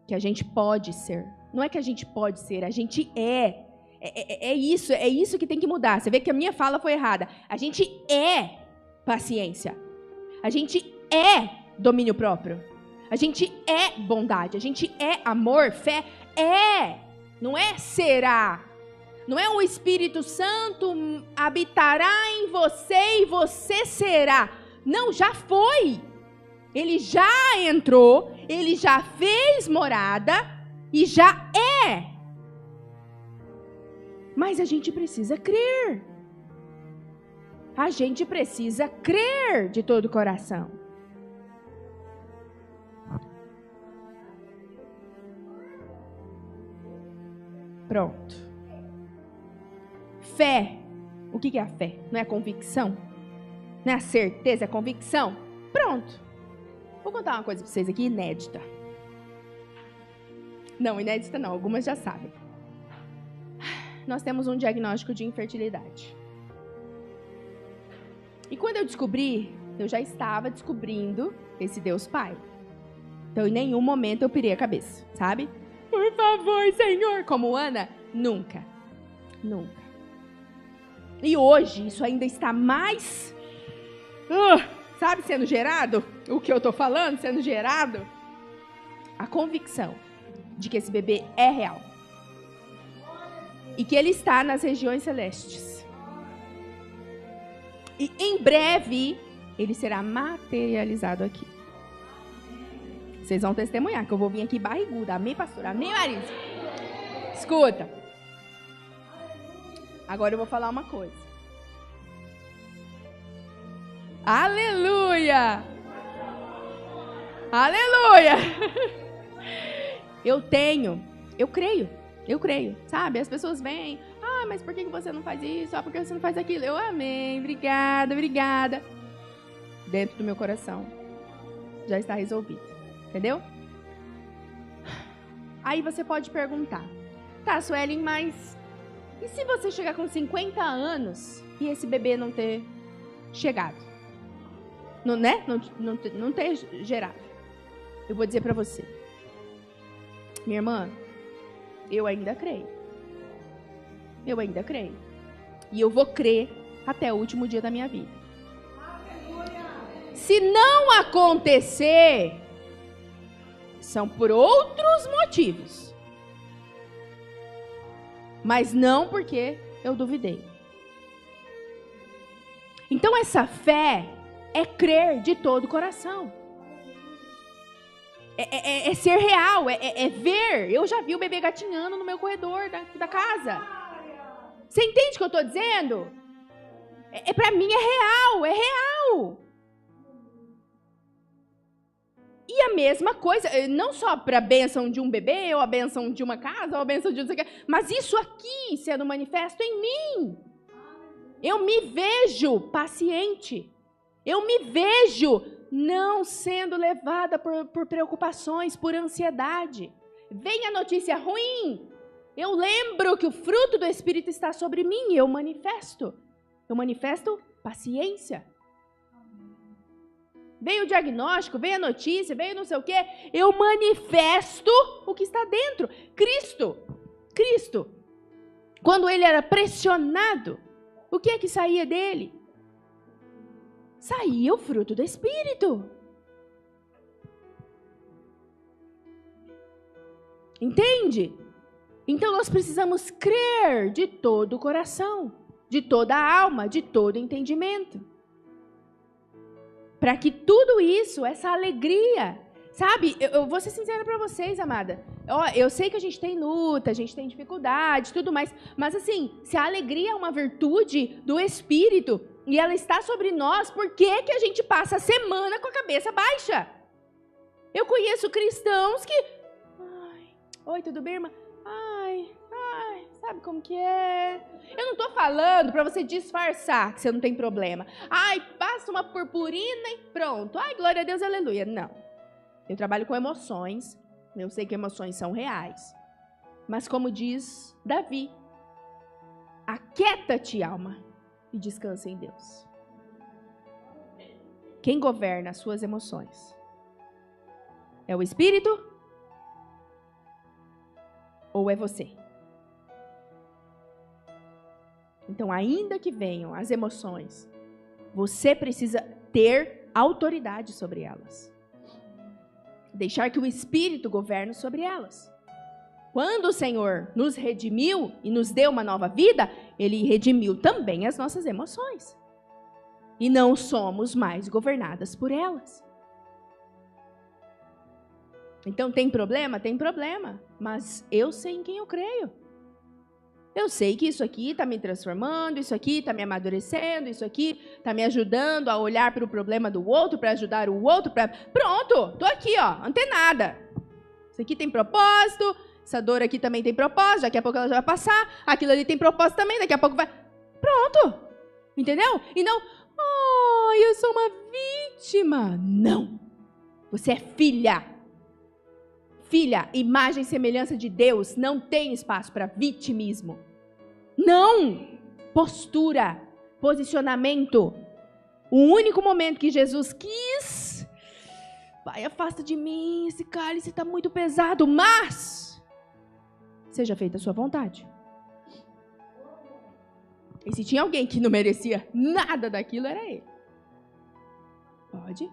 Que a gente pode ser. Não é que a gente pode ser, a gente é. É isso que tem que mudar. Você vê que a minha fala foi errada. A gente é paciência. A gente é domínio próprio. A gente é bondade. A gente é amor, fé. Não é será. Não é o Espírito Santo habitará em você e você será. Não, já foi. Ele já entrou, ele já fez morada e já é. Mas a gente precisa crer. A gente precisa crer de todo o coração. Pronto. Fé. O que é a fé? Não é a convicção? Não é a certeza, é a convicção? Pronto. Vou contar uma coisa para vocês aqui, inédita. Não, inédita não, algumas já sabem. Nós temos um diagnóstico de infertilidade. E quando eu descobri, eu já estava descobrindo esse Deus Pai. Então, em nenhum momento eu pirei a cabeça, sabe? Por favor, Senhor. Como Ana, nunca. Nunca. E hoje, isso ainda está mais... sabe, sendo gerado? O que eu estou falando, sendo gerado? A convicção de que esse bebê é real. E que ele está nas regiões celestes. E em breve, ele será materializado aqui. Vocês vão testemunhar que eu vou vir aqui barriguda. Amém, pastora? Amém, Marisa? Escuta. Agora eu vou falar uma coisa. Aleluia! Aleluia! Eu creio, sabe? As pessoas vêm, mas por que você não faz isso? Por que você não faz aquilo? Eu amém, obrigada. Dentro do meu coração, já está resolvido, entendeu? Aí você pode perguntar, tá, Suelen, mas e se você chegar com 50 anos e esse bebê não ter chegado? Não, né? Não ter gerado. Eu vou dizer para você, minha irmã, Eu ainda creio. Eu ainda creio. E eu vou crer até o último dia da minha vida. Se não acontecer, são por outros motivos. Mas não porque eu duvidei. Então essa fé é crer de todo o coração. É ser real, é ver. Eu já vi o bebê gatinhando no meu corredor da casa. Você entende o que eu estou dizendo? Para mim é real, é real. E a mesma coisa, não só para a bênção de um bebê, ou a bênção de uma casa, ou a bênção de... Mas isso aqui sendo manifesto em mim. Eu me vejo paciente. Eu me vejo não sendo levada por preocupações, por ansiedade. Vem a notícia ruim. Eu lembro que o fruto do Espírito está sobre mim e eu manifesto. Eu manifesto paciência. Veio o diagnóstico, veio a notícia, veio não sei o quê. Eu manifesto o que está dentro. Cristo, quando ele era pressionado, o que é que saía dele? Saía o fruto do Espírito. Entende? Então nós precisamos crer de todo o coração, de toda a alma, de todo o entendimento. Para que tudo isso, essa alegria, sabe? Eu vou ser sincera para vocês, amada. Eu sei que a gente tem luta, a gente tem dificuldade, tudo mais. Mas assim, se a alegria é uma virtude do Espírito e ela está sobre nós, por que que a gente passa a semana com a cabeça baixa? Eu conheço cristãos que... Oi, tudo bem, irmã? Sabe como que é? Eu não estou falando para você disfarçar que você não tem problema. Passa uma purpurina e pronto. Glória a Deus, aleluia. Não. Eu trabalho com emoções. Eu sei que emoções são reais. Mas como diz Davi, aquieta-te, alma, e descansa em Deus. Quem governa as suas emoções? É o Espírito? Ou é você? Então, ainda que venham as emoções, você precisa ter autoridade sobre elas. Deixar que o Espírito governe sobre elas. Quando o Senhor nos redimiu e nos deu uma nova vida, Ele redimiu também as nossas emoções. E não somos mais governadas por elas. Então, tem problema? Tem problema. Mas eu sei em quem eu creio. Eu sei que isso aqui está me transformando, isso aqui está me amadurecendo, isso aqui está me ajudando a olhar para o problema do outro, para ajudar o outro. Pronto, estou aqui, antenada. Isso aqui tem propósito, essa dor aqui também tem propósito, daqui a pouco ela já vai passar, aquilo ali tem propósito também, daqui a pouco vai... Pronto, entendeu? E não, eu sou uma vítima. Não, você é filha. Filha, imagem e semelhança de Deus, não tem espaço para vitimismo. Não! Postura, posicionamento. O único momento que Jesus quis, Pai, afasta de mim, esse cálice está muito pesado, mas seja feita a sua vontade. E se tinha alguém que não merecia nada daquilo, era ele. Pode?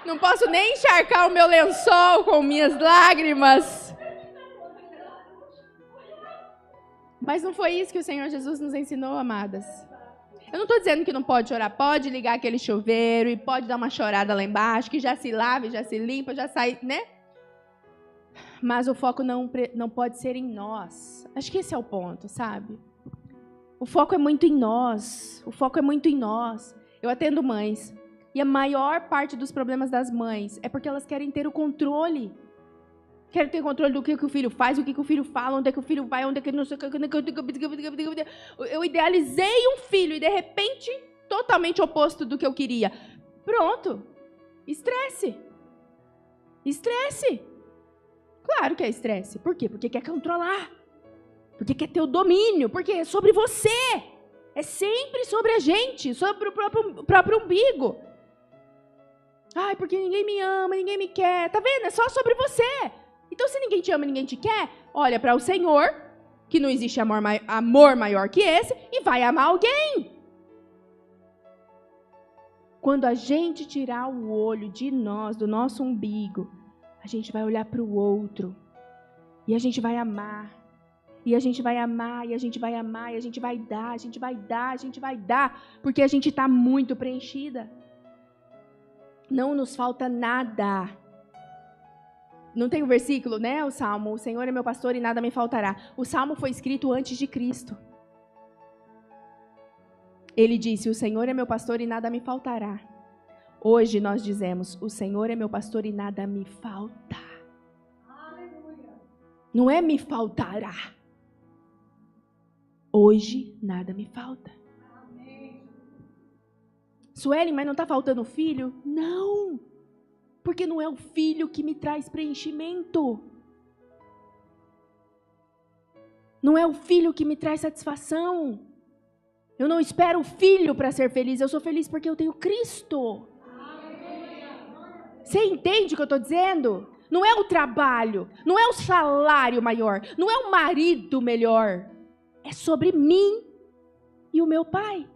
Não posso nem encharcar o meu lençol com minhas lágrimas. Mas não foi isso que o Senhor Jesus nos ensinou, amadas. Eu não estou dizendo que não pode chorar. Pode ligar aquele chuveiro e pode dar uma chorada lá embaixo, que já se lava, já se limpa, já sai, né? Mas o foco não pode ser em nós. Acho que esse é o ponto, sabe? O foco é muito em nós. O foco é muito em nós. Eu atendo mães. E a maior parte dos problemas das mães é porque elas querem ter o controle. Querem ter controle do que o filho faz, o que o filho fala, onde é que o filho vai, onde é que ele não sei o que. Eu idealizei um filho e, de repente, totalmente oposto do que eu queria. Pronto. Estresse. Estresse. Claro que é estresse. Por quê? Porque quer controlar. Porque quer ter o domínio. Porque é sobre você. É sempre sobre a gente, sobre o próprio umbigo. Ai, porque ninguém me ama, ninguém me quer. Tá vendo? É só sobre você. Então, se ninguém te ama, ninguém te quer, olha para o Senhor, que não existe amor maior que esse, e vai amar alguém. Quando a gente tirar o olho de nós, do nosso umbigo, a gente vai olhar para o outro. E a gente vai amar. E a gente vai amar, e a gente vai amar, e a gente vai dar, a gente vai dar, a gente vai dar, porque a gente está muito preenchida. Não nos falta nada. Não tem o versículo, né? O Salmo, o Senhor é meu pastor e nada me faltará. O Salmo foi escrito antes de Cristo. Ele disse, o Senhor é meu pastor e nada me faltará. Hoje nós dizemos, o Senhor é meu pastor e nada me falta. Aleluia. Não é me faltará. Hoje nada me falta. Amém. Sueli, mas não está faltando filho? Não. Porque não é o filho que me traz preenchimento. Não é o filho que me traz satisfação. Eu não espero o filho para ser feliz. Eu sou feliz porque eu tenho Cristo. Você entende o que eu estou dizendo? Não é o trabalho. Não é o salário maior. Não é o marido melhor. É sobre mim e o meu pai.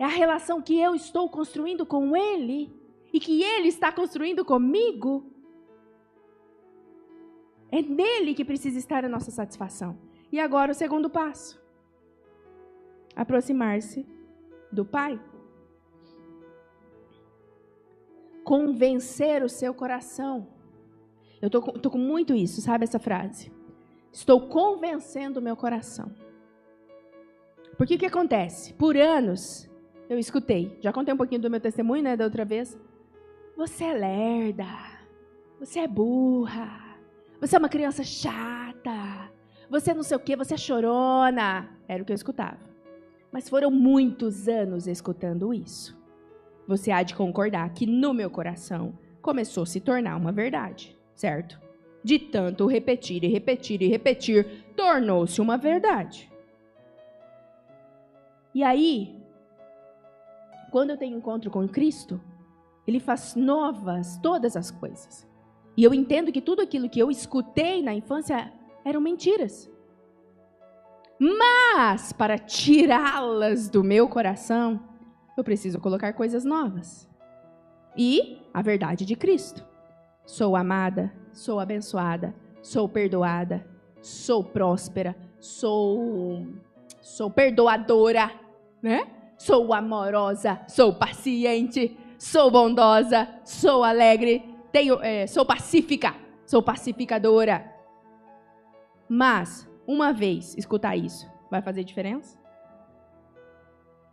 É a relação que eu estou construindo com ele. E que ele está construindo comigo. É nele que precisa estar a nossa satisfação. E agora o segundo passo. Aproximar-se do Pai. Convencer o seu coração. Eu tô com muito isso, sabe essa frase? Estou convencendo o meu coração. Porque o que acontece? Por anos, eu escutei. Já contei um pouquinho do meu testemunho, né, da outra vez. Você é lerda, você é burra, você é uma criança chata, você não sei o quê, você é chorona. Era o que eu escutava. Mas foram muitos anos escutando isso. Você há de concordar que no meu coração começou a se tornar uma verdade, certo? De tanto repetir e repetir e repetir, tornou-se uma verdade. E aí, quando eu tenho encontro com Cristo, Ele faz novas todas as coisas. E eu entendo que tudo aquilo que eu escutei na infância eram mentiras. Mas, para tirá-las do meu coração, eu preciso colocar coisas novas. E a verdade de Cristo. Sou amada, sou abençoada, sou perdoada, sou próspera, sou perdoadora, né? Sou amorosa, sou paciente, sou bondosa, sou alegre, sou pacífica, sou pacificadora. Mas, uma vez escutar isso, vai fazer diferença?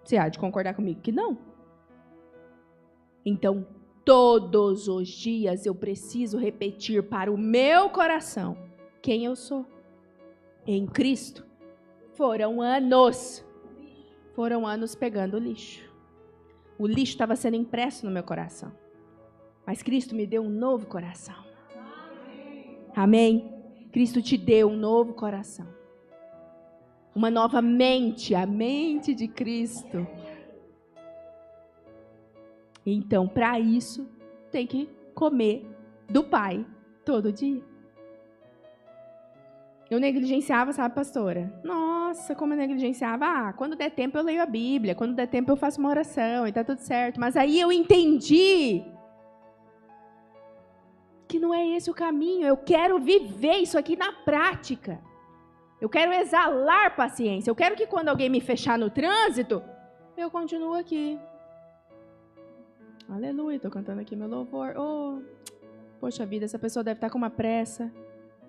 Você há de concordar comigo que não. Então, todos os dias eu preciso repetir para o meu coração quem eu sou. Em Cristo, foram anos pegando lixo. O lixo estava sendo impresso no meu coração. Mas Cristo me deu um novo coração. Amém? Cristo te deu um novo coração. Uma nova mente, a mente de Cristo. Então, para isso, tem que comer do Pai todo dia. Eu negligenciava, sabe, pastora? Nossa, como eu negligenciava. Quando der tempo eu leio a Bíblia, quando der tempo eu faço uma oração e tá tudo certo. Mas aí eu entendi que não é esse o caminho. Eu quero viver isso aqui na prática. Eu quero exalar paciência. Eu quero que quando alguém me fechar no trânsito, eu continuo aqui. Aleluia, estou cantando aqui meu louvor. Oh, poxa vida, essa pessoa deve estar com uma pressa.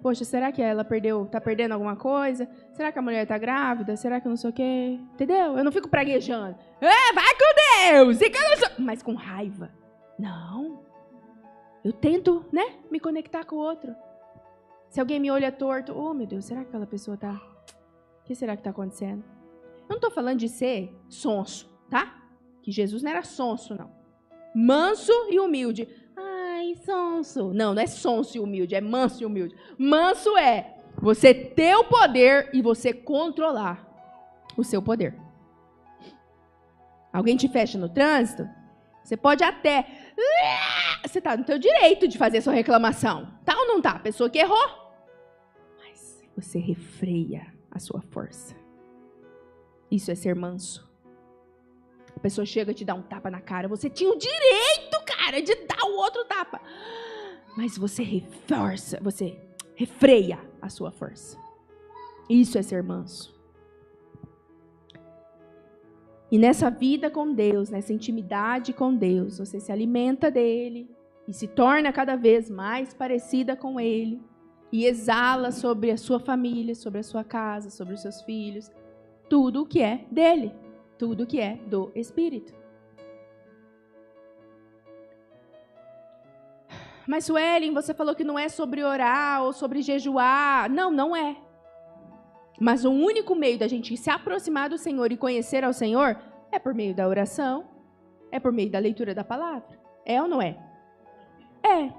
Poxa, será que ela tá perdendo alguma coisa? Será que a mulher tá grávida? Será que não sei o quê? Entendeu? Eu não fico praguejando. Vai com Deus! Mas com raiva. Não. Eu tento, né, me conectar com o outro. Se alguém me olha torto, oh, meu Deus, será que aquela pessoa tá... O que será que tá acontecendo? Eu não tô falando de ser sonso, tá? Que Jesus não era sonso, não. Manso e humilde. Ai, sonso. Não é sonso e humilde, é manso e humilde. Manso é você ter o poder e você controlar o seu poder. Alguém te fecha no trânsito, você pode até... Você tá no teu direito de fazer sua reclamação. Tá ou não tá? A pessoa que errou. Mas você refreia a sua força. Isso é ser manso. A pessoa chega e te dá um tapa na cara. Você tinha o direito, cara, de dar o outro tapa. Mas você reforça, você refreia a sua força. Isso é ser manso. E nessa vida com Deus, nessa intimidade com Deus, você se alimenta dele e se torna cada vez mais parecida com ele e exala sobre a sua família, sobre a sua casa, sobre os seus filhos, tudo o que é dele, tudo o que é do Espírito. Mas, Suelen, você falou que não é sobre orar ou sobre jejuar. Não, não é. Mas o único meio da gente se aproximar do Senhor e conhecer ao Senhor é por meio da oração, é por meio da leitura da palavra. É ou não é? É.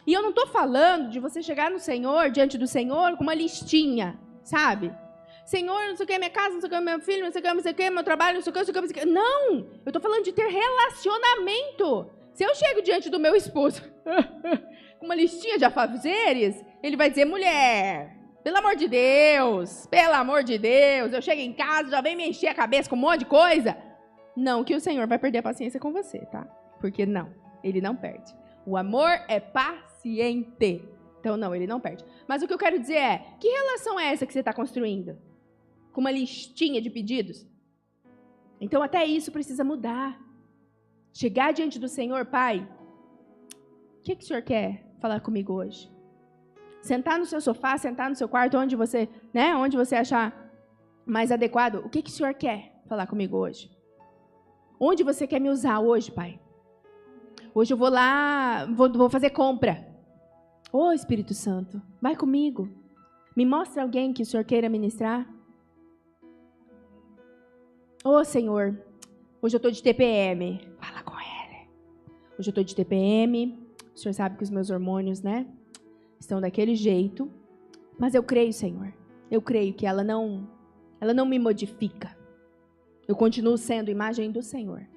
E eu não estou falando de você chegar no Senhor, diante do Senhor, com uma listinha, sabe? Senhor, não sei o que, minha casa, não sei o que, meu filho, não sei o que, meu trabalho, não sei o que, não sei o que, não sei o que. Não! Eu estou falando de ter relacionamento. Se eu chego diante do meu esposo com uma listinha de afazeres, ele vai dizer, mulher, pelo amor de Deus, eu chego em casa, já vem me encher a cabeça com um monte de coisa. Não que o Senhor vai perder a paciência com você, tá? Porque não, ele não perde. O amor é paciente. Então, não, ele não perde. Mas o que eu quero dizer é, que relação é essa que você está construindo? Com uma listinha de pedidos? Então, até isso precisa mudar. Chegar diante do Senhor, Pai, o que o Senhor quer falar comigo hoje? Sentar no seu sofá, sentar no seu quarto, onde você achar mais adequado. O que o Senhor quer falar comigo hoje? Onde você quer me usar hoje, Pai? Hoje eu vou lá, vou fazer compra. Ô, Espírito Santo, vai comigo. Me mostra alguém que o Senhor queira ministrar. Ô, Senhor, hoje eu estou de TPM. Fala com ele. Hoje eu estou de TPM. O Senhor sabe que os meus hormônios, né, estão daquele jeito. Mas eu creio, Senhor. Eu creio que ela não me modifica. Eu continuo sendo imagem do Senhor.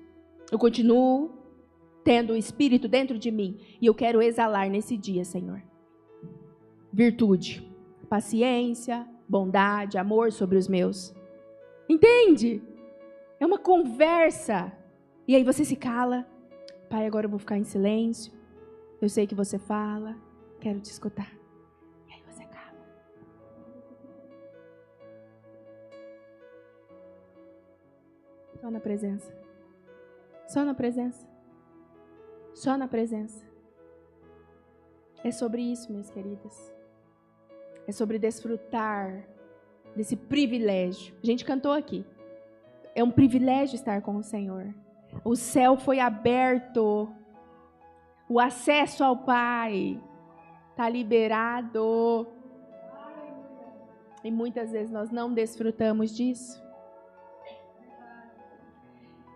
Eu continuo tendo o Espírito dentro de mim. E eu quero exalar nesse dia, Senhor. Virtude, paciência, bondade, amor sobre os meus. Entende? É uma conversa. E aí você se cala. Pai, agora eu vou ficar em silêncio. Eu sei que você fala. Quero te escutar. E aí você cala. Só na presença. Só na presença. Só na presença. É sobre isso, minhas queridas. É sobre desfrutar desse privilégio. A gente cantou aqui. É um privilégio estar com o Senhor. O céu foi aberto. O acesso ao Pai está liberado. E muitas vezes nós não desfrutamos disso.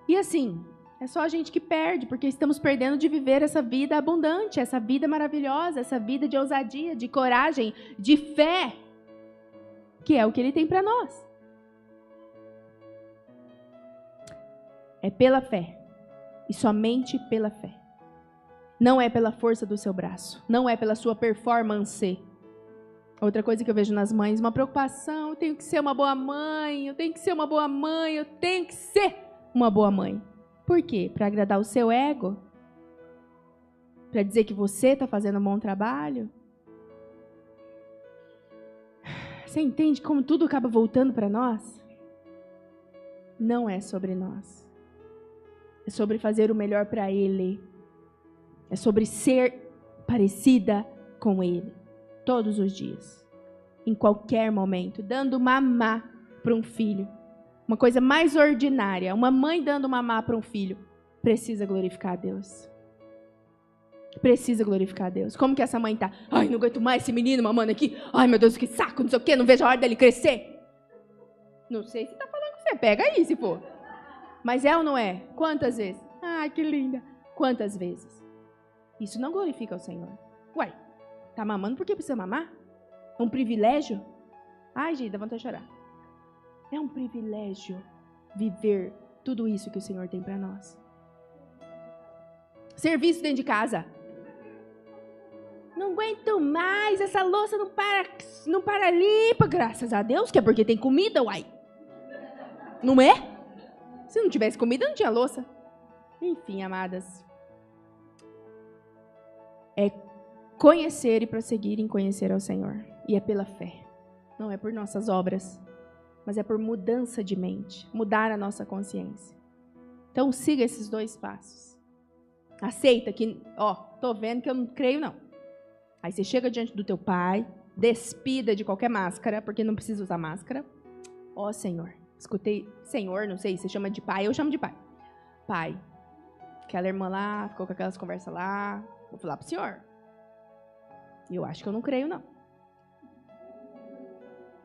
E assim, é só a gente que perde, porque estamos perdendo de viver essa vida abundante, essa vida maravilhosa, essa vida de ousadia, de coragem, de fé, que é o que Ele tem para nós. É pela fé, e somente pela fé. Não é pela força do seu braço, não é pela sua performance. Outra coisa que eu vejo nas mães, uma preocupação, eu tenho que ser uma boa mãe, eu tenho que ser uma boa mãe, eu tenho que ser uma boa mãe. Por quê? Para agradar o seu ego? Para dizer que você está fazendo um bom trabalho? Você entende como tudo acaba voltando para nós? Não é sobre nós. É sobre fazer o melhor para Ele. É sobre ser parecida com Ele. todos os dias, em qualquer momento, dando mamá para um filho. Uma coisa mais ordinária, uma mãe dando mamá para um filho, precisa glorificar a Deus. Precisa glorificar a Deus. Como que essa mãe tá? Ai, não aguento mais esse menino mamando aqui. Ai, meu Deus, que saco, não sei o quê, não vejo a hora dele crescer. Não sei se tá falando com você, pega aí se for. Mas é ou não é? Quantas vezes? Ai, que linda. Quantas vezes? Isso não glorifica o Senhor. Uai, tá mamando por que precisa mamar? É um privilégio? Ai, gente, dá vontade de chorar. É um privilégio viver tudo isso que o Senhor tem para nós. Serviço dentro de casa. Não aguento mais, essa louça não para limpa, graças a Deus, que é porque tem comida, uai. Não é? Se não tivesse comida, não tinha louça. Enfim, amadas. É conhecer e prosseguir em conhecer ao Senhor. E é pela fé. Não é por nossas obras, mas é por mudança de mente. Mudar a nossa consciência. Então, siga esses 2 passos. Aceita que, tô vendo que eu não creio, não. Aí você chega diante do teu pai, despida de qualquer máscara, porque não precisa usar máscara. Senhor, escutei, Senhor, não sei, você chama de pai, eu chamo de pai. Pai, aquela irmã lá, ficou com aquelas conversas lá, vou falar pro senhor. Eu acho que eu não creio, não.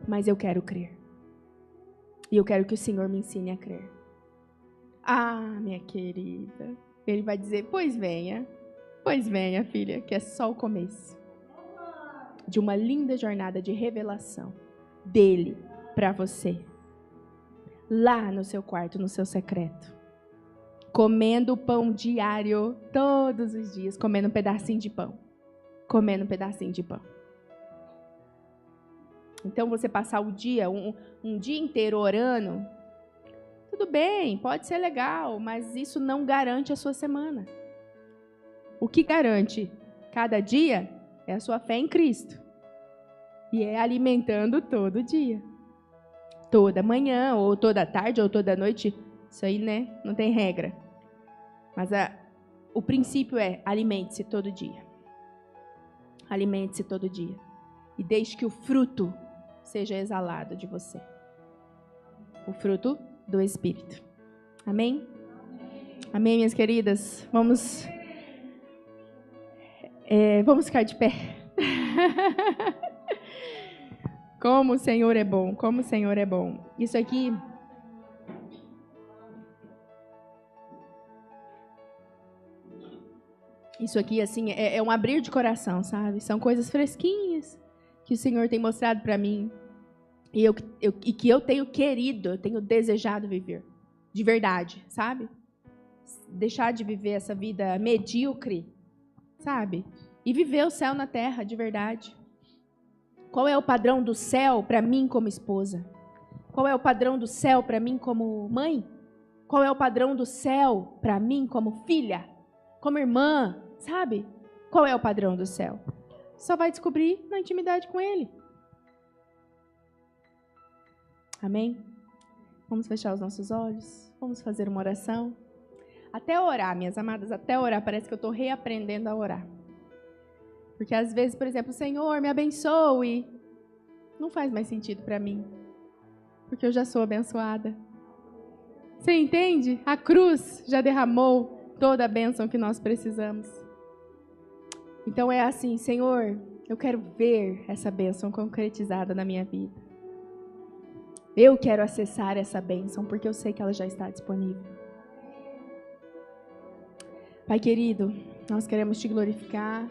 Mas eu quero crer. E eu quero que o Senhor me ensine a crer. Minha querida. Ele vai dizer, pois venha, filha, que é só o começo de uma linda jornada de revelação dele para você. Lá no seu quarto, no seu secreto. Comendo pão diário, todos os dias, comendo um pedacinho de pão. Comendo um pedacinho de pão. Então, você passar o dia, um dia inteiro orando, tudo bem, pode ser legal, mas isso não garante a sua semana. O que garante cada dia é a sua fé em Cristo. E é alimentando todo dia. Toda manhã, ou toda tarde, ou toda noite. Isso aí, né? Não tem regra. Mas o princípio é alimente-se todo dia. Alimente-se todo dia. E deixe que o fruto seja exalado de você. O fruto do Espírito. Amém? Amém, minhas queridas? Vamos ficar de pé. Como o Senhor é bom, como o Senhor é bom. Isso aqui... Isso aqui, assim, é um abrir de coração, sabe? São coisas fresquinhas que o Senhor tem mostrado para mim. E que eu tenho querido, eu tenho desejado viver. De verdade, sabe? Deixar de viver essa vida medíocre, sabe? E viver o céu na terra, de verdade. Qual é o padrão do céu para mim como esposa? Qual é o padrão do céu para mim como mãe? Qual é o padrão do céu para mim como filha? Como irmã, sabe? Qual é o padrão do céu? Só vai descobrir na intimidade com Ele. Amém? Vamos fechar os nossos olhos? Vamos fazer uma oração? Até orar, minhas amadas, até orar, parece que eu estou reaprendendo a orar. Porque às vezes, por exemplo, Senhor, me abençoe. Não faz mais sentido para mim. Porque eu já sou abençoada. Você entende? A cruz já derramou toda a bênção que nós precisamos. Então é assim, Senhor, eu quero ver essa bênção concretizada na minha vida. Eu quero acessar essa bênção, porque eu sei que ela já está disponível. Pai querido, nós queremos te glorificar,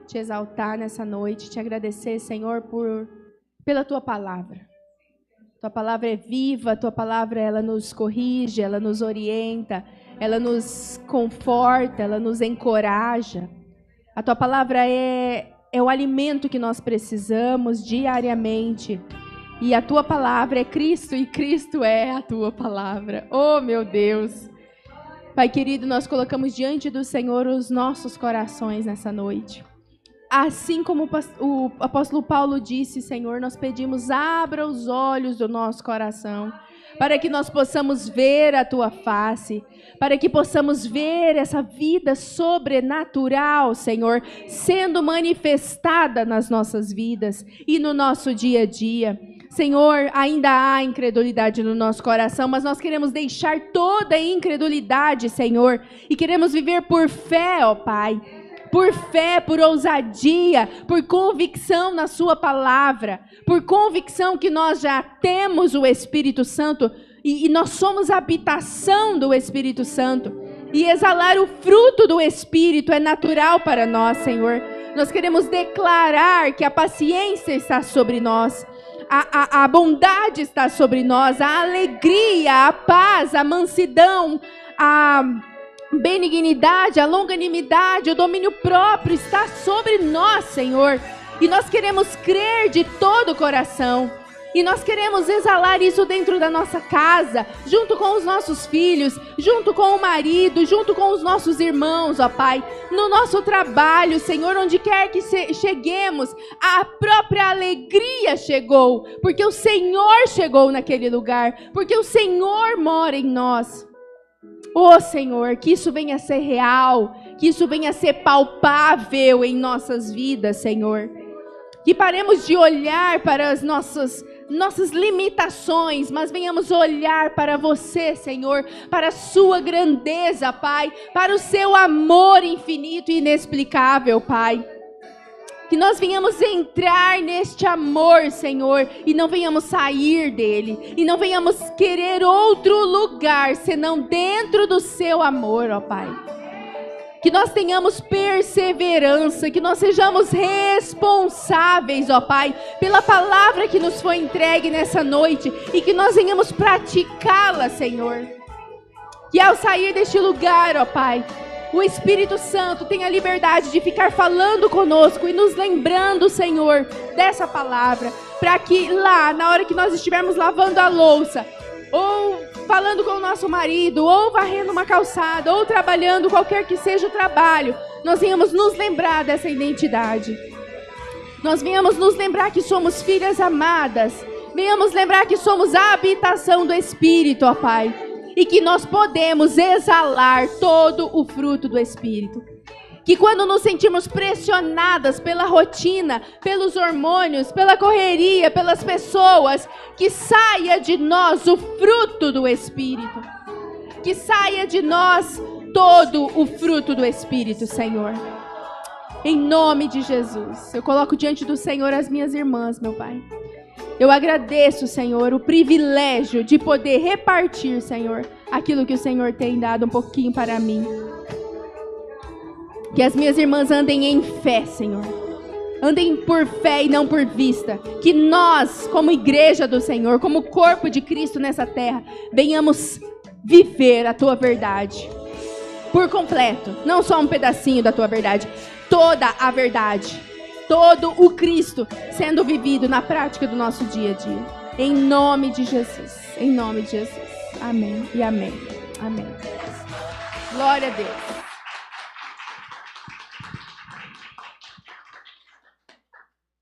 te exaltar nessa noite, te agradecer, Senhor, pela tua palavra. Tua palavra é viva, tua palavra ela nos corrige, ela nos orienta, ela nos conforta, ela nos encoraja. A tua palavra é o alimento que nós precisamos diariamente. E a tua palavra é Cristo, e Cristo é a tua palavra. Oh, meu Deus! Pai querido, nós colocamos diante do Senhor os nossos corações nessa noite. Assim como o apóstolo Paulo disse, Senhor, nós pedimos, abra os olhos do nosso coração. para que nós possamos ver a tua face, para que possamos ver essa vida sobrenatural, Senhor, sendo manifestada nas nossas vidas e no nosso dia a dia. Senhor, ainda há incredulidade no nosso coração, mas nós queremos deixar toda a incredulidade, Senhor, e queremos viver por fé, ó Pai. Por fé, por ousadia, por convicção na sua palavra, por convicção que nós já temos o Espírito Santo e nós somos a habitação do Espírito Santo. E exalar o fruto do Espírito é natural para nós, Senhor. Nós queremos declarar que a paciência está sobre nós, a bondade está sobre nós, a alegria, a paz, a mansidão, a benignidade, a longanimidade, o domínio próprio está sobre nós, Senhor. E nós queremos crer de todo o coração. E nós queremos exalar isso dentro da nossa casa, junto com os nossos filhos, junto com o marido, junto com os nossos irmãos, ó Pai. No nosso trabalho, Senhor, onde quer que cheguemos, a própria alegria chegou. Porque o Senhor chegou naquele lugar. Porque o Senhor mora em nós. Ô Senhor, que isso venha a ser real, que isso venha a ser palpável em nossas vidas, Senhor. Que paremos de olhar para as nossas limitações, mas venhamos olhar para você, Senhor, para a sua grandeza, Pai, para o seu amor infinito e inexplicável, Pai. Que nós venhamos entrar neste amor, Senhor, e não venhamos sair dele, e não venhamos querer outro lugar, senão dentro do seu amor, ó Pai. Que nós tenhamos perseverança, que nós sejamos responsáveis, ó Pai, pela palavra que nos foi entregue nessa noite, e que nós venhamos praticá-la, Senhor. Que ao sair deste lugar, ó Pai, o Espírito Santo tem a liberdade de ficar falando conosco e nos lembrando, Senhor, dessa palavra. Para que lá, na hora que nós estivermos lavando a louça, ou falando com o nosso marido, ou varrendo uma calçada, ou trabalhando, qualquer que seja o trabalho, nós venhamos nos lembrar dessa identidade. Nós venhamos nos lembrar que somos filhas amadas. Venhamos lembrar que somos a habitação do Espírito, ó Pai. E que nós podemos exalar todo o fruto do Espírito. Que quando nos sentimos pressionadas pela rotina, pelos hormônios, pela correria, pelas pessoas, que saia de nós o fruto do Espírito. Que saia de nós todo o fruto do Espírito, Senhor. Em nome de Jesus. Eu coloco diante do Senhor as minhas irmãs, meu Pai. Eu agradeço, Senhor, o privilégio de poder repartir, Senhor, aquilo que o Senhor tem dado um pouquinho para mim. Que as minhas irmãs andem em fé, Senhor. Andem por fé e não por vista. Que nós, como igreja do Senhor, como corpo de Cristo nessa terra, venhamos viver a Tua verdade por completo. Não só um pedacinho da Tua verdade, toda a verdade. Todo o Cristo sendo vivido na prática do nosso dia a dia. Em nome de Jesus. Em nome de Jesus. Amém e amém. Amém. Glória a Deus.